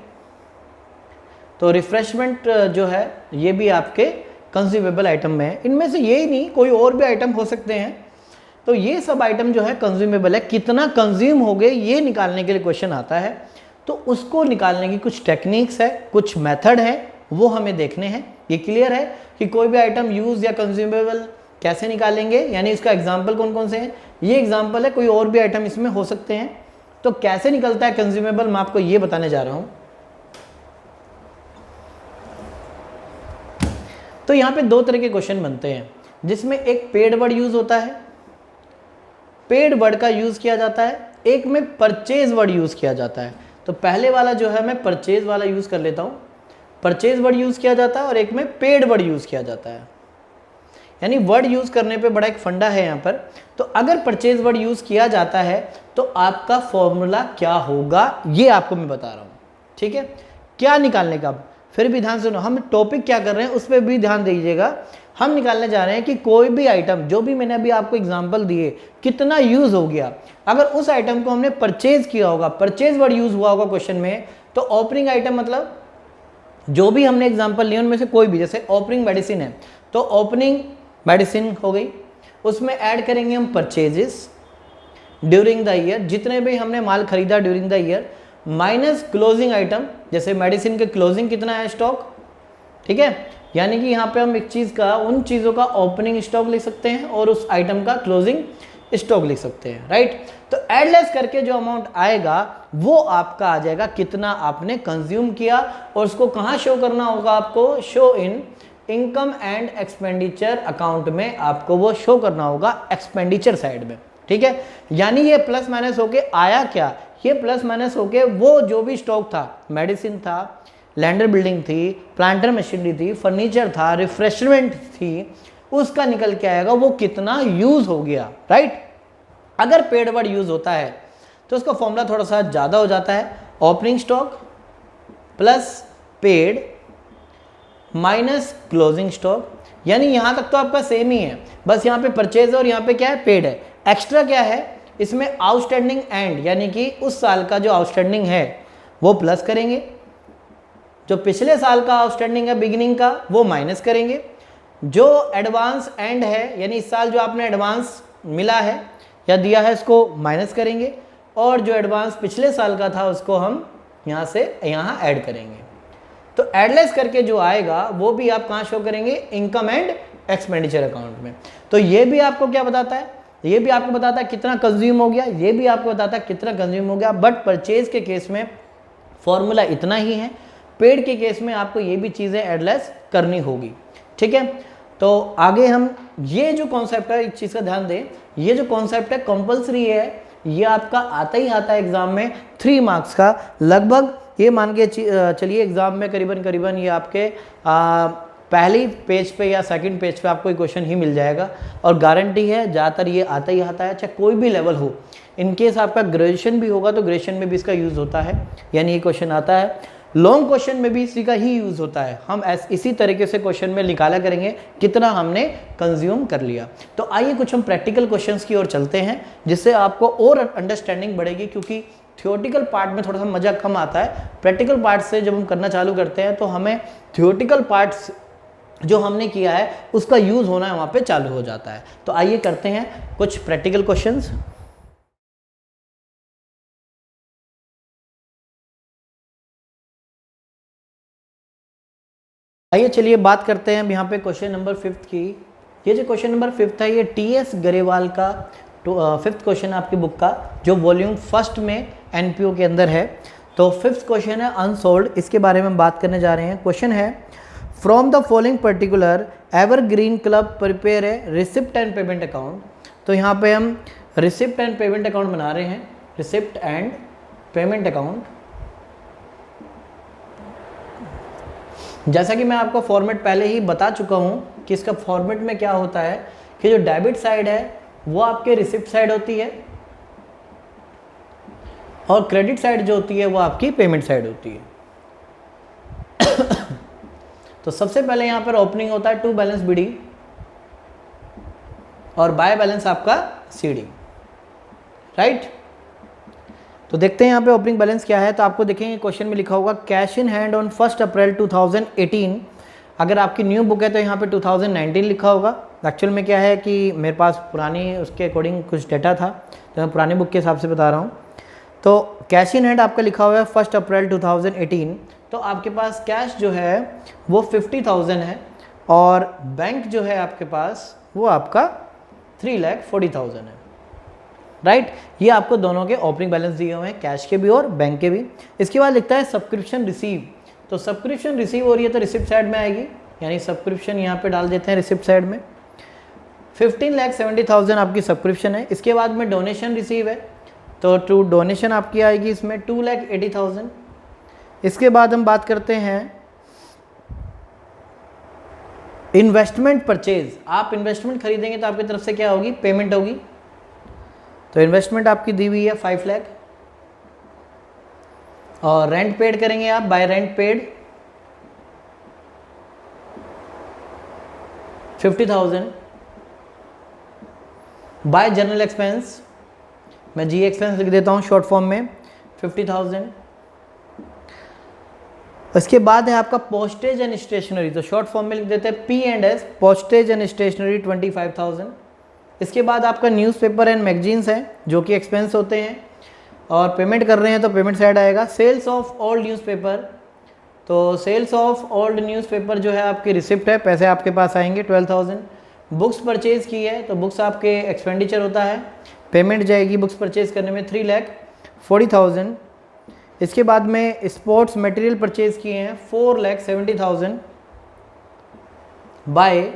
[SPEAKER 1] तो रिफ्रेशमेंट जो है ये भी आपके कंज्यूमेबल आइटम में है। इनमें से ये ही नहीं, कोई और भी आइटम हो सकते हैं। तो ये सब आइटम जो है कंज्यूमेबल है, कितना कंज्यूम हो गए ये निकालने के लिए क्वेश्चन आता है। तो उसको निकालने की कुछ टेक्निक्स है, कुछ मेथड है, वो हमें देखने हैं। ये क्लियर है कि कोई भी आइटम यूज या कंज्यूमेबल कैसे निकालेंगे, यानी इसका एग्जाम्पल कौन कौन से हैं। ये एग्जाम्पल है, कोई और भी आइटम इसमें हो सकते हैं। तो कैसे निकलता है कंज्यूमेबल, मैं आपको ये बताने जा रहा हूं। तो यहाँ पे 2 तरह के क्वेश्चन बनते हैं, जिसमें एक पेड वर्ड यूज होता है, पेड वर्ड का यूज किया जाता है, एक में परचेज वर्ड यूज किया जाता है। तो पहले वाला जो है मैं परचेज वाला यूज कर लेता हूँ, परचेज वर्ड यूज किया जाता है, और एक में पेड वर्ड यूज किया जाता है। यानी वर्ड यूज करने पे बड़ा एक फंडा है यहाँ पर। तो अगर परचेज वर्ड यूज किया जाता है तो आपका फॉर्मूला क्या होगा ये आपको मैं बता रहा हूँ, ठीक है। क्या निकालने का, फिर भी ध्यान सुनो, हम टॉपिक क्या कर रहे हैं उस पर भी ध्यान दीजिएगा। हम निकालने जा रहे हैं कि कोई भी आइटम, जो भी मैंने अभी आपको एग्जांपल दिए, कितना यूज हो गया। अगर उस आइटम को हमने परचेज किया होगा, परचेज वर्ड यूज हुआ होगा क्वेश्चन में, तो ओपनिंग आइटम मतलब जो भी हमने एग्जांपल लिए उनमें से कोई भी, जैसे ओपनिंग मेडिसिन है तो ओपनिंग मेडिसिन हो गई, उसमें ऐड करेंगे हम परचेजेस ड्यूरिंग द ईयर, जितने भी हमने माल खरीदा during the year, minus closing item, जैसे मेडिसिन के क्लोजिंग कितना है स्टॉक, ठीक है। यानी कि यहाँ पे हम एक चीज़ का, उन चीज़ों का ओपनिंग स्टॉक लिख सकते हैं और उस आइटम का क्लोजिंग स्टॉक लिख सकते हैं, राइट। तो एडलेस करके जो अमाउंट आएगा वो आपका आ जाएगा कितना आपने कंज्यूम किया, और उसको कहाँ शो करना होगा आपको, show in income and expenditure account में आपको वो शो करना होगा एक्सपेंडिचर साइड में, ठीक है। यानी ये प्लस माइनस होके आया क्या, ये प्लस माइनस होके वो जो भी स्टॉक था, मेडिसिन था, लैंडर बिल्डिंग थी, प्लांटर मशीनरी थी, फर्नीचर था, रिफ्रेशमेंट थी, उसका निकल के आएगा वो कितना यूज हो गया, राइट। अगर पेड वर्ड यूज होता है तो उसका फॉर्मूला थोड़ा सा ज़्यादा हो जाता है, opening stock plus paid minus closing stock. यानी यहाँ तक तो आपका सेम ही है, बस यहाँ पे परचेज और यहाँ पे क्या है, पेड है। एक्स्ट्रा क्या है इसमें, आउटस्टैंडिंग एंड, यानी कि उस साल का जो आउटस्टैंडिंग है वो प्लस करेंगे, जो पिछले साल का आउटस्टैंडिंग है बिगिनिंग का वो माइनस करेंगे, जो एडवांस एंड है यानी इस साल जो आपने एडवांस मिला है या दिया है उसको माइनस करेंगे, और जो एडवांस पिछले साल का था उसको हम यहाँ से यहाँ ऐड करेंगे। तो एडलेस करके जो आएगा वो भी आप कहाँ शो करेंगे, इनकम एंड एक्सपेंडिचर अकाउंट में। तो ये भी आपको क्या बताता है, ये भी आपको बताता है कितना कंज्यूम हो गया, ये भी आपको बताता है कितना कंज्यूम हो गया। बट परचेज के केस में फॉर्मूला इतना ही है, पेड के केस में आपको ये भी चीज़ें एडलेस करनी होगी, ठीक है। तो आगे हम ये जो कॉन्सेप्ट है, एक चीज़ का ध्यान दें, ये जो कॉन्सेप्ट है कंपलसरी है, ये आपका आता ही आता है एग्जाम में 3 मार्क्स का लगभग। ये मान के चलिए एग्जाम में करीबन ये आपके पहली पेज पे या सेकंड पेज पे आपको क्वेश्चन ही मिल जाएगा, और गारंटी है ज़्यादातर ये आता ही आता है, चाहे कोई भी लेवल हो। इनकेस आपका ग्रेजुएशन भी होगा तो ग्रेजुएशन में भी इसका यूज़ होता है, यानी ये क्वेश्चन आता है। लॉन्ग क्वेश्चन में भी इसी का ही यूज़ होता है। हम इसी तरीके से क्वेश्चन में निकाला करेंगे कितना हमने कंज्यूम कर लिया। तो आइए कुछ हम प्रैक्टिकल क्वेश्चंस की ओर चलते हैं, जिससे आपको और अंडरस्टैंडिंग बढ़ेगी, क्योंकि थियोरटिकल पार्ट में थोड़ा सा मज़ा कम आता है। प्रैक्टिकल पार्ट से जब हम करना चालू करते हैं तो हमें थियोरटिकल पार्ट्स जो हमने किया है उसका यूज़ होना है वहाँ पे चालू हो जाता है। तो आइए करते हैं कुछ प्रैक्टिकल क्वेश्चंस। आइए चलिए बात करते हैं यहाँ पे क्वेश्चन नंबर 5 की। ये जो क्वेश्चन नंबर 5 है ये टीएस गरेवाल का 5th क्वेश्चन आपकी बुक का, जो वॉल्यूम 1 में एनपीओ के अंदर है। तो 5th क्वेश्चन है अनसोल्ड, इसके बारे में बात करने जा रहे हैं। क्वेश्चन है from the following particular evergreen club prepare a receipt and payment account. तो यहाँ पे हम रिसिप्ट एंड पेमेंट अकाउंट बना रहे हैं, रिसिप्ट एंड पेमेंट अकाउंट। जैसा कि मैं आपको फॉर्मेट पहले ही बता चुका हूँ कि इसका फॉर्मेट में क्या होता है कि जो डेबिट साइड है वो आपके रिसिप्ट साइड होती है, और क्रेडिट साइड जो होती है वो आपकी पेमेंट साइड होती है। तो सबसे पहले यहाँ पर ओपनिंग होता है टू बैलेंस बीडी और बाय बैलेंस आपका सीडी, राइट। तो देखते हैं यहाँ पे ओपनिंग बैलेंस क्या है। तो आपको देखेंगे क्वेश्चन में लिखा होगा कैश इन हैंड ऑन 1 अप्रैल 2018। अगर आपकी न्यू बुक है तो यहाँ पे 2019 लिखा होगा। एक्चुअल में क्या है कि मेरे पास पुरानी उसके अकॉर्डिंग कुछ डेटा था, तो मैं पुरानी बुक के हिसाब से बता रहा हूँ। तो कैश इन हैंड आपका लिखा हुआ है 1 अप्रैल 2018। तो आपके पास कैश जो है वो 50,000 है, और बैंक जो है आपके पास वो आपका 3,40,000 है, राइट। ये आपको दोनों के ओपनिंग बैलेंस दिए हुए हैं, कैश के भी और बैंक के भी। इसके बाद लिखता है सब्सक्रिप्शन रिसीव। तो सब्सक्रिप्शन रिसीव हो रही है तो रिसिप्ट साइड में आएगी, यानी सब्सक्रिप्शन यहाँ पे डाल देते हैं रिसिप्ट साइड में। 15,70,000 आपकी सब्सक्रिप्शन है। इसके बाद में डोनेशन रिसीव है, तो टू डोनेशन आपकी आएगी इसमें 2,80,000। इसके बाद हम बात करते हैं इन्वेस्टमेंट परचेज। आप इन्वेस्टमेंट खरीदेंगे तो आपकी तरफ से क्या होगी, पेमेंट होगी। तो इन्वेस्टमेंट आपकी दी हुई है 5 लाख, और रेंट पेड करेंगे आप, bye rent paid 50,000, bye general expense, मैं जी एक्सपेंस लिख देता हूँ शॉर्ट फॉर्म में, 50,000। इसके बाद है आपका पोस्टेज एंड स्टेशनरी, तो शॉर्ट फॉर्म में लिख देते हैं P&S, पोस्टेज एंड स्टेशनरी 25,000। इसके बाद आपका न्यूज़पेपर एंड मैगजीन्स है जो कि एक्सपेंस होते हैं, और पेमेंट कर रहे हैं तो पेमेंट साइड आएगा। सेल्स ऑफ ओल्ड न्यूज़पेपर, तो सेल्स ऑफ ओल्ड न्यूज़पेपर जो है आपकी रिसिप्ट है, पैसे आपके पास आएंगे 12,000। बुक्स परचेज की है तो बुक्स आपके एक्सपेंडिचर होता है, पेमेंट जाएगी बुक्स परचेज करने में 3,40,000। इसके बाद में स्पोर्ट्स मटेरियल परचेज किए हैं 4,70,000 बाय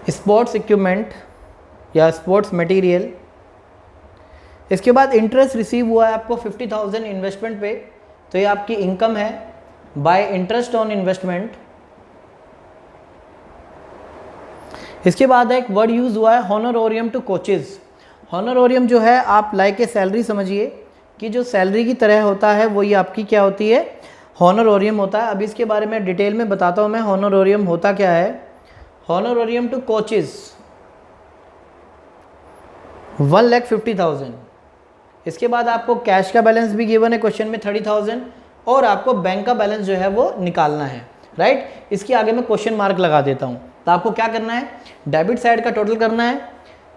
[SPEAKER 1] स्पोर्ट्स इक्विपमेंट या स्पोर्ट्स मटेरियल। इसके बाद इंटरेस्ट रिसीव हुआ है आपको 50,000 इन्वेस्टमेंट पे, तो ये आपकी इनकम है बाय इंटरेस्ट ऑन इन्वेस्टमेंट। इसके बाद एक वर्ड यूज हुआ है हॉनोरोरियम टू कोचेज। हॉनोरोरियम जो है आप लाइक ए सैलरी समझिए कि जो सैलरी की तरह होता है वही आपकी क्या होती है, हॉनोरोरियम होता है। अभी इसके बारे में डिटेल में बताता हूँ मैं हॉनोरोरियम होता क्या है। हॉनोरोरियम टू कोचेज 1,50,000। इसके बाद आपको कैश का बैलेंस भी गिवन है क्वेश्चन में 30,000, और आपको बैंक का बैलेंस जो है वो निकालना है, राइट। इसके आगे मैं क्वेश्चन मार्क लगा देता हूँ। तो आपको क्या करना है, डेबिट साइड का टोटल करना है,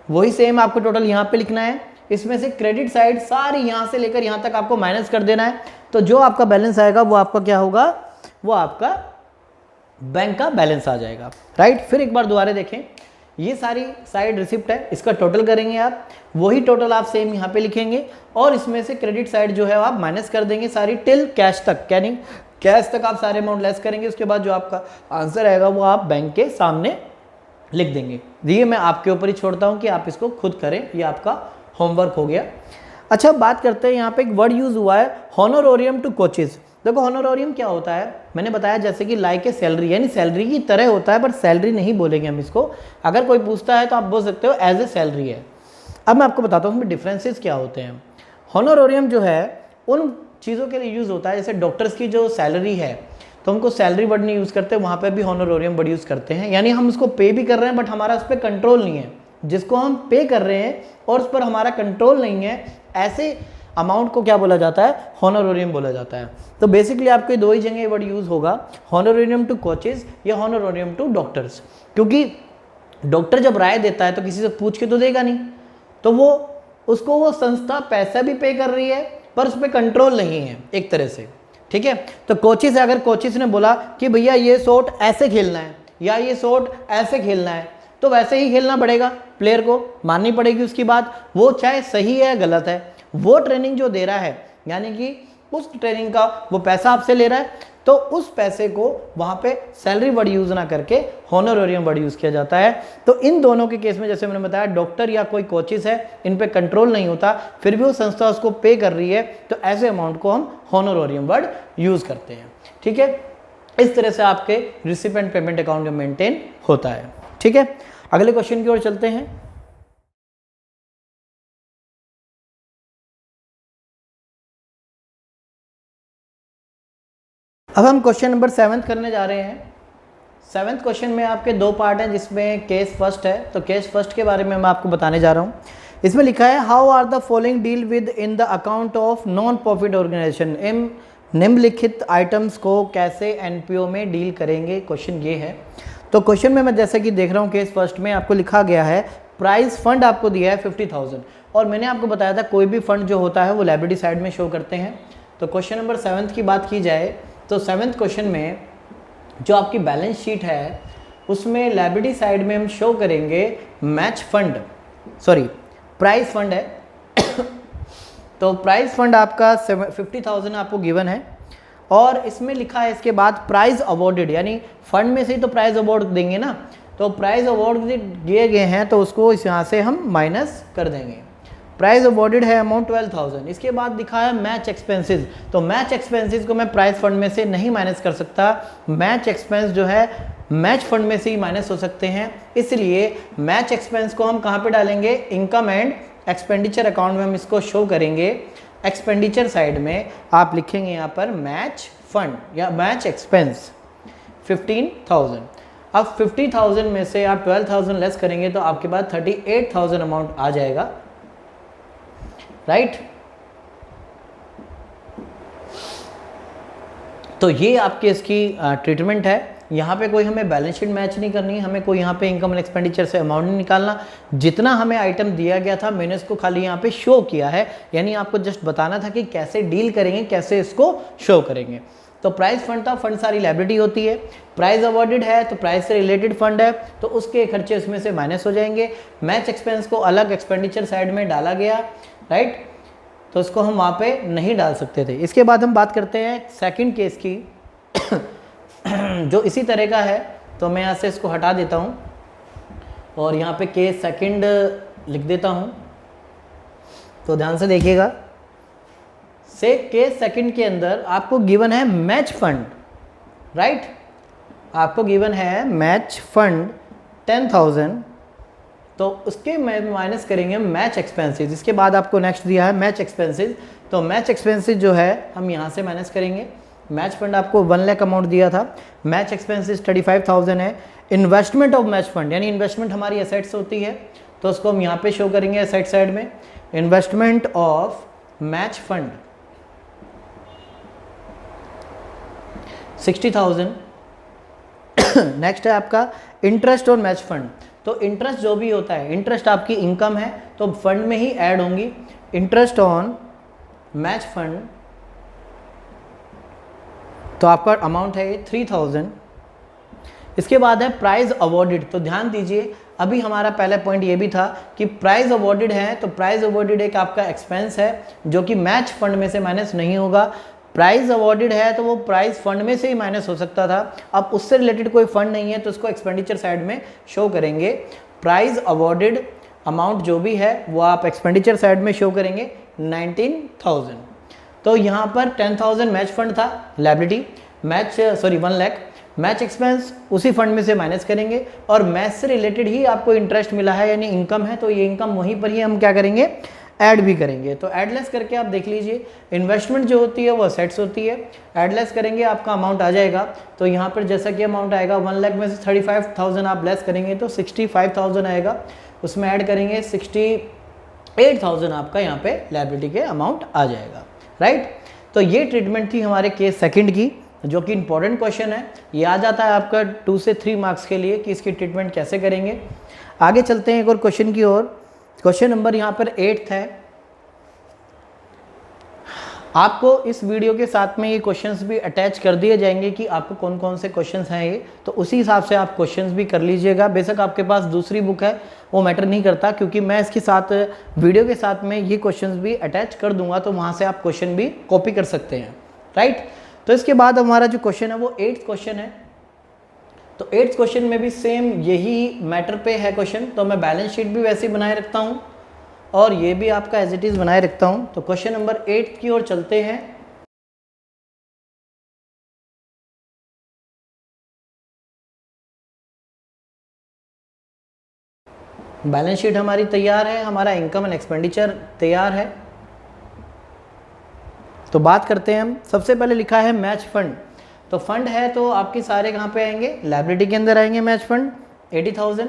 [SPEAKER 1] वही सेम आपको टोटल यहाँ पे लिखना है। इसमें से क्रेडिट साइड सारी यहाँ से लेकर यहाँ तक आपको माइनस कर देना है। तो जो आपका बैलेंस आएगा वो आपका क्या होगा, वो आपका बैंक का बैलेंस आ जाएगा, राइट। फिर एक बार दोबारा देखें, ये सारी साइड रिसिप्ट है, इसका टोटल करेंगे आप, वही टोटल आप सेम यहाँ पे लिखेंगे और इसमें से क्रेडिट साइड जो है आप माइनस कर देंगे सारी टिल कैश तक, यानी कैश तक आप सारे अमाउंट लेस करेंगे। उसके बाद जो आपका आंसर आएगा वो आप बैंक के सामने लिख देंगे। ये मैं आपके ऊपर ही छोड़ता हूँ कि आप इसको खुद करें, ये आपका होमवर्क हो गया। अच्छा, बात करते हैं, यहाँ पे एक वर्ड यूज हुआ है हॉनोरोरियम टू कोचेस। देखो हॉनोरोरियम क्या होता है, मैंने बताया जैसे कि लाइक ए सैलरी, यानी सैलरी की तरह होता है, बट सैलरी नहीं बोलेंगे हम इसको। अगर कोई पूछता है तो आप बोल सकते हो एज ए सैलरी है। अब मैं आपको बताता हूँ उसमें डिफरेंसेस क्या होते हैं। हॉनोरोरियम जो है उन चीज़ों के लिए यूज़ होता है, जैसे डॉक्टर्स की जो सैलरी है तो हमको सैलरी वर्ड नहीं यूज़ करते, वहाँ पे भी हॉनोरोरियम वर्ड यूज़ करते हैं। यानी हम उसको पे भी कर रहे हैं बट हमारा उस पर कंट्रोल नहीं है। जिसको हम पे कर रहे हैं और उस पर हमारा कंट्रोल नहीं है, ऐसे अमाउंट को क्या बोला जाता है, हॉनोरोरियम बोला जाता है। तो बेसिकली आपके दो ही जगह वर्ड यूज़ होगा, हॉनोरोरियम टू कोचेस या हॉनोरोरियम टू डॉक्टर्स। क्योंकि डॉक्टर जब राय देता है तो किसी से पूछ के तो देगा नहीं, तो वो संस्था पैसा भी पे कर रही है पर उस पर कंट्रोल नहीं है एक तरह से, ठीक है। तो कोचेस, अगर कोचेस ने बोला कि भैया ये शॉट ऐसे खेलना है या ये शॉट ऐसे खेलना है, तो वैसे ही खेलना पड़ेगा, प्लेयर को माननी पड़ेगी उसकी बात, वो चाहे सही है गलत है। वो ट्रेनिंग जो दे रहा है, यानी कि उस ट्रेनिंग का वो पैसा आपसे ले रहा है, तो उस पैसे को वहाँ पे सैलरी वर्ड यूज़ ना करके हॉनोरोरियम वर्ड यूज़ किया जाता है। तो इन दोनों के केस में जैसे मैंने बताया, डॉक्टर या कोई कोचेस है, इन पे कंट्रोल नहीं होता, फिर भी वो संस्था उसको पे कर रही है, तो ऐसे अमाउंट को हम हॉनोरोरियम वर्ड यूज़ करते हैं, ठीक है। इस तरह से आपके रिसिपेंट पेमेंट अकाउंट में मेंटेन होता है, ठीक है। अगले क्वेश्चन की ओर चलते हैं। अब हम क्वेश्चन नंबर 7 करने जा रहे हैं। 7th क्वेश्चन में आपके दो पार्ट हैं, जिसमें केस फर्स्ट है। तो केस फर्स्ट के बारे में मैं आपको बताने जा रहा हूँ। इसमें लिखा है how are the following deal with in the account of non profit organisation. इन निम्नलिखित आइटम्स को कैसे एनपीओ में डील करेंगे, क्वेश्चन ये है। तो क्वेश्चन में मैं जैसे कि देख रहा हूँ, केस फर्स्ट में आपको लिखा गया है प्राइस फंड आपको दिया है 50,000, और मैंने आपको बताया था कोई भी फंड जो होता है वो लायबिलिटी साइड में शो करते हैं। तो क्वेश्चन नंबर 7 की बात की जाए तो 7th क्वेश्चन में जो आपकी बैलेंस शीट है उसमें लायबिलिटी साइड में हम शो करेंगे match fund, sorry price fund है। तो प्राइस फंड आपका 50,000 आपको गिवन है, और इसमें लिखा है इसके बाद प्राइज अवॉर्डेड, यानी फंड में से ही तो प्राइज अवार्ड देंगे ना, तो प्राइज अवार्ड दिए गए हैं तो उसको इस यहाँ से हम माइनस कर देंगे। प्राइस अवॉर्डेड है अमाउंट 12,000। इसके बाद लिखा है मैच एक्सपेंसेस, तो मैच एक्सपेंसेस को मैं प्राइस फंड में से नहीं माइनस कर सकता, मैच एक्सपेंस जो है मैच फंड में से ही माइनस हो सकते हैं, इसलिए मैच एक्सपेंस को हम कहाँ पे डालेंगे, इनकम एंड एक्सपेंडिचर अकाउंट में हम इसको शो करेंगे। एक्सपेंडिचर साइड में आप लिखेंगे यहाँ पर मैच फंड या मैच एक्सपेंस 15,000। अब 50,000 में से आप 12,000 लेस करेंगे तो आपके पास 38,000 अमाउंट आ जाएगा, राइट। तो ये आपके इसकी ट्रीटमेंट है। यहाँ पे कोई हमें बैलेंस शीट मैच नहीं करनी है, हमें कोई यहाँ पे इनकम एंड एक्सपेंडिचर से अमाउंट नहीं निकालना। जितना हमें आइटम दिया गया था मैंने इसको खाली यहाँ पे शो किया है, यानी आपको जस्ट बताना था कि कैसे डील करेंगे, कैसे इसको शो करेंगे। तो प्राइस फंड था, फंड सारी लायबिलिटी होती है। प्राइस अवॉर्डेड है तो प्राइस से रिलेटेड फंड है तो उसके खर्चे उसमें से माइनस हो जाएंगे। मैच एक्सपेंस को अलग एक्सपेंडिचर साइड में डाला गया, राइट, तो इसको हम वहाँ पे नहीं डाल सकते थे। इसके बाद हम बात करते हैं सेकंड केस की जो इसी तरह का है। तो मैं यहाँ से इसको हटा देता हूँ और यहाँ पे केस सेकंड लिख देता हूँ, तो ध्यान से देखिएगा। से केस सेकंड के अंदर आपको गिवन है मैच फंड, राइट, आपको गिवन है मैच फंड 10,000, तो उसके माइनस करेंगे मैच एक्सपेंसेस। इसके बाद आपको नेक्स्ट दिया है मैच एक्सपेंसेस, तो मैच एक्सपेंसेस जो है हम यहाँ से माइनस करेंगे। मैच फंड आपको 1 लाख अमाउंट दिया था, मैच एक्सपेंसेस 35,000 है। इन्वेस्टमेंट ऑफ मैच फंड, यानी इन्वेस्टमेंट हमारी एसेट्स होती है, तो उसको हम यहाँ पे शो करेंगे एसेट साइड में, investment of match fund 60,000। Next है आपका इंटरेस्ट ऑन मैच फंड, तो इंटरेस्ट जो भी होता है, इंटरेस्ट आपकी इनकम है तो फंड में ही ऐड होंगी। इंटरेस्ट ऑन मैच फंड, तो आपका अमाउंट है 3,000। इसके बाद है प्राइज अवॉर्डेड, तो ध्यान दीजिए अभी हमारा पहला पॉइंट ये भी था कि प्राइज अवॉर्डेड है, तो प्राइज अवॉर्डेड एक आपका एक्सपेंस है जो कि मैच फंड में से माइनस नहीं होगा। प्राइज अवॉर्डेड है तो वो प्राइज फंड में से ही माइनस हो सकता था, अब उससे रिलेटेड कोई फंड नहीं है तो उसको एक्सपेंडिचर साइड में शो करेंगे। प्राइज अवॉर्डेड अमाउंट जो भी है वो आप एक्सपेंडिचर साइड में शो करेंगे 19,000। तो यहाँ पर 10,000 मैच फंड था लायबिलिटी, 1 लाख मैच एक्सपेंस उसी फंड में से माइनस करेंगे, और मैच से रिलेटेड ही आपको इंटरेस्ट मिला है यानी इनकम है, तो ये इनकम वहीं पर ही हम क्या करेंगे, ऐड भी करेंगे। तो एडलेस करके आप देख लीजिए, इन्वेस्टमेंट जो होती है वो असेट्स होती है, एडलेस करेंगे आपका अमाउंट आ जाएगा। तो यहाँ पर जैसा कि अमाउंट आएगा 1 लाख में से 35,000 आप लेस करेंगे तो 65,000 आएगा, उसमें ऐड करेंगे 68,000 आपका यहाँ पे लायबिलिटी के अमाउंट आ जाएगा, राइट। तो ये ट्रीटमेंट थी हमारे केस सेकंड की, जो कि इंपॉर्टेंट क्वेश्चन है, ये आ जाता है आपका 2 से 3 मार्क्स के लिए कि इसकी ट्रीटमेंट कैसे करेंगे। आगे चलते हैं एक और क्वेश्चन की ओर। क्वेश्चन नंबर यहाँ पर 8 है। आपको इस वीडियो के साथ में ये क्वेश्चंस भी अटैच कर दिए जाएंगे कि आपको कौन कौन से क्वेश्चंस हैं ये, तो उसी हिसाब से आप क्वेश्चंस भी कर लीजिएगा। बेशक आपके पास दूसरी बुक है वो मैटर नहीं करता, क्योंकि मैं इसके साथ वीडियो के साथ में ये क्वेश्चंस भी अटैच कर दूंगा, तो वहाँ से आप क्वेश्चन भी कॉपी कर सकते हैं, राइट। तो इसके बाद हमारा जो क्वेश्चन है वो 8th क्वेश्चन है। तो 8th क्वेश्चन में भी सेम यही मैटर पे है क्वेश्चन, तो मैं बैलेंस शीट भी वैसे ही बनाए रखता हूँ और ये भी आपका एज इट इज़ बनाए रखता हूँ। तो क्वेश्चन नंबर 8 की ओर चलते हैं। बैलेंस शीट हमारी तैयार है, हमारा इनकम एंड एक्सपेंडिचर तैयार है। तो बात करते हैं हम। सबसे पहले लिखा है मैच फंड, तो फंड है तो आपके सारे कहाँ पे आएंगे, लायबिलिटी के अंदर आएंगे। Match fund 80,000।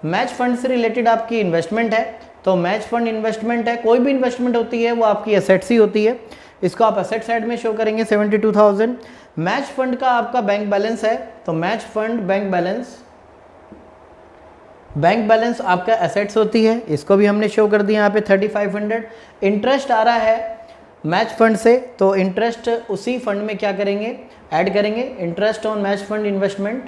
[SPEAKER 1] मैच फंड से रिलेटेड आपकी इन्वेस्टमेंट है, तो मैच फंड इन्वेस्टमेंट है, कोई भी इन्वेस्टमेंट होती है वो आपकी एसेट्स ही होती है, इसको आप एसेट साइड में शो करेंगे 72,000। मैच फंड का आपका बैंक बैलेंस है, तो मैच फंड बैंक बैलेंस आपका एसेट्स होती है, इसको भी हमने शो कर दिया यहाँ पे 3500। इंटरेस्ट आ रहा है मैच फंड से, तो इंटरेस्ट उसी फंड में क्या करेंगे, ऐड करेंगे। Interest on match fund investment,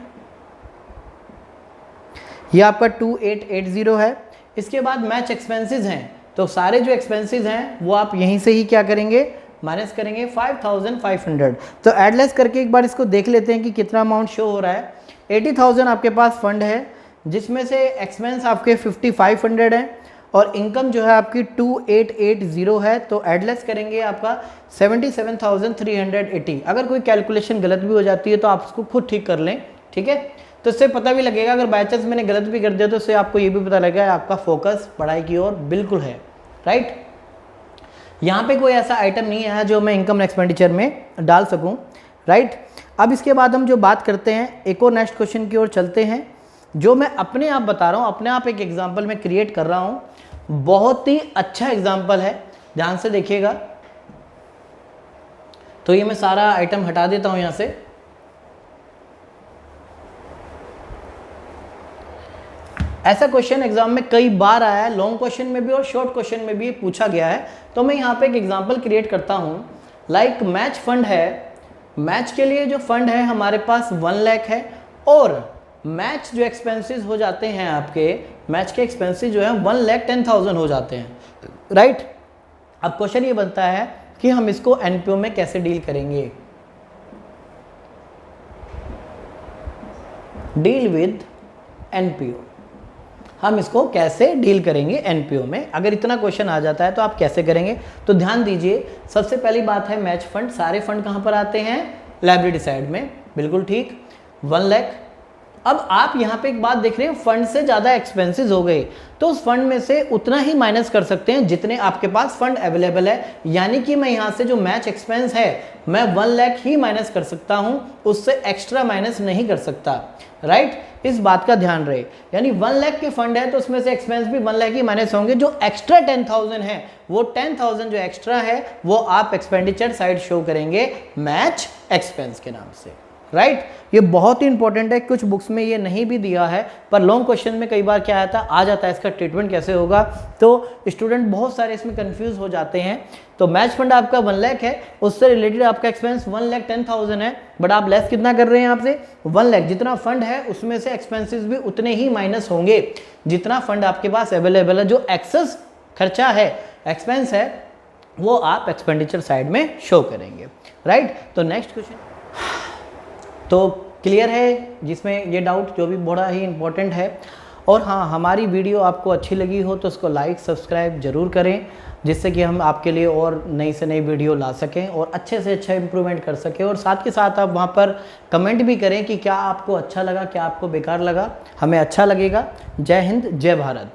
[SPEAKER 1] ये आपका 2880 है। इसके बाद मैच एक्सपेंसेस हैं, तो सारे जो एक्सपेंसेस हैं वो आप यहीं से ही क्या करेंगे, माइनस करेंगे 5500। तो एडलेस करके एक बार इसको देख लेते हैं कि कितना अमाउंट शो हो रहा है। 80,000 आपके पास फंड है, जिसमें से एक्सपेंस आपके 5500 है और इनकम जो है आपकी 2880 है, तो एडलेस करेंगे आपका 77,380। अगर कोई कैलकुलेशन गलत भी हो जाती है तो आप उसको खुद ठीक कर लें, ठीक है। तो इससे पता भी लगेगा, अगर बाई चांस मैंने गलत भी कर दिया तो इससे आपको ये भी पता लगेगा आपका फोकस पढ़ाई की ओर बिल्कुल है, राइट। यहाँ पे कोई ऐसा आइटम नहीं है जो मैं इनकम एक्सपेंडिचर में डाल सकूँ, राइट। अब इसके बाद हम जो बात करते हैं, एक और नेक्स्ट क्वेश्चन की ओर चलते हैं, जो मैं अपने आप बता रहा हूँ, अपने आप एक एग्जाम्पल में क्रिएट कर रहा हूँ। बहुत ही अच्छा एग्जाम्पल है, ध्यान से देखिएगा। तो ये मैं सारा आइटम हटा देता हूं यहां से। ऐसा क्वेश्चन एग्जाम में कई बार आया है, लॉन्ग क्वेश्चन में भी और शॉर्ट क्वेश्चन में भी पूछा गया है। तो मैं यहाँ पे एक एग्जाम्पल क्रिएट करता हूँ। लाइक मैच फंड है, मैच के लिए जो फंड है हमारे पास 1 लाख है, और मैच जो एक्सपेंसेस हो जाते हैं आपके, मैच के एक्सपेंसेस जो है 1,10,000 हो जाते हैं, राइट। अब क्वेश्चन ये बनता है कि हम इसको एनपीओ में कैसे डील करेंगे। डील विद एनपीओ, हम इसको कैसे डील करेंगे एनपीओ में। अगर इतना क्वेश्चन आ जाता है तो आप कैसे करेंगे। तो ध्यान दीजिए, सबसे पहली बात है मैच फंड, सारे फंड कहां पर आते हैं, लायबिलिटी साइड में, बिल्कुल ठीक, 1 लाख। अब आप यहाँ पे एक बात देख रहे हैं, फंड से ज़्यादा एक्सपेंसेस हो गए तो उस फंड में से उतना ही माइनस कर सकते हैं जितने आपके पास फंड अवेलेबल है। यानी कि मैं यहाँ से जो मैच एक्सपेंस है मैं 1 लाख ही माइनस कर सकता हूँ, उससे एक्स्ट्रा माइनस नहीं कर सकता, राइट। इस बात का ध्यान रहे, यानी 1 लाख के फंड है तो उसमें से एक्सपेंस भी 1 लाख ही माइनस होंगे। जो एक्स्ट्रा 10,000 है, वो 10,000 जो एक्स्ट्रा है वो आप एक्सपेंडिचर साइड शो करेंगे मैच एक्सपेंस के नाम से, राइट। ये बहुत ही इंपॉर्टेंट है, कुछ बुक्स में ये नहीं भी दिया है पर लॉन्ग क्वेश्चन में कई बार क्या आ जाता है इसका ट्रीटमेंट कैसे होगा, तो स्टूडेंट बहुत सारे इसमें कंफ्यूज हो जाते हैं। तो मैच फंड आपका 1 लाख है, उससे रिलेटेड आपका एक्सपेंस 1,10,000 है, बट आप लेस कितना कर रहे हैं आपसे 1 लाख। जितना फंड है उसमें से एक्सपेंसेस भी उतने ही माइनस होंगे जितना फंड आपके पास अवेलेबल है। जो एक्सेस खर्चा है, एक्सपेंस है, वो आप एक्सपेंडिचर साइड में शो करेंगे, राइट। तो नेक्स्ट क्वेश्चन, तो क्लियर है जिसमें ये डाउट जो भी बड़ा ही इंपॉर्टेंट है। और हाँ, हमारी वीडियो आपको अच्छी लगी हो तो उसको लाइक सब्सक्राइब जरूर करें, जिससे कि हम आपके लिए और नई से नई वीडियो ला सकें और अच्छे से अच्छा इम्प्रूवमेंट कर सकें। और साथ के साथ आप वहाँ पर कमेंट भी करें कि क्या आपको अच्छा लगा, क्या आपको बेकार लगा, हमें अच्छा लगेगा। जय हिंद, जय भारत।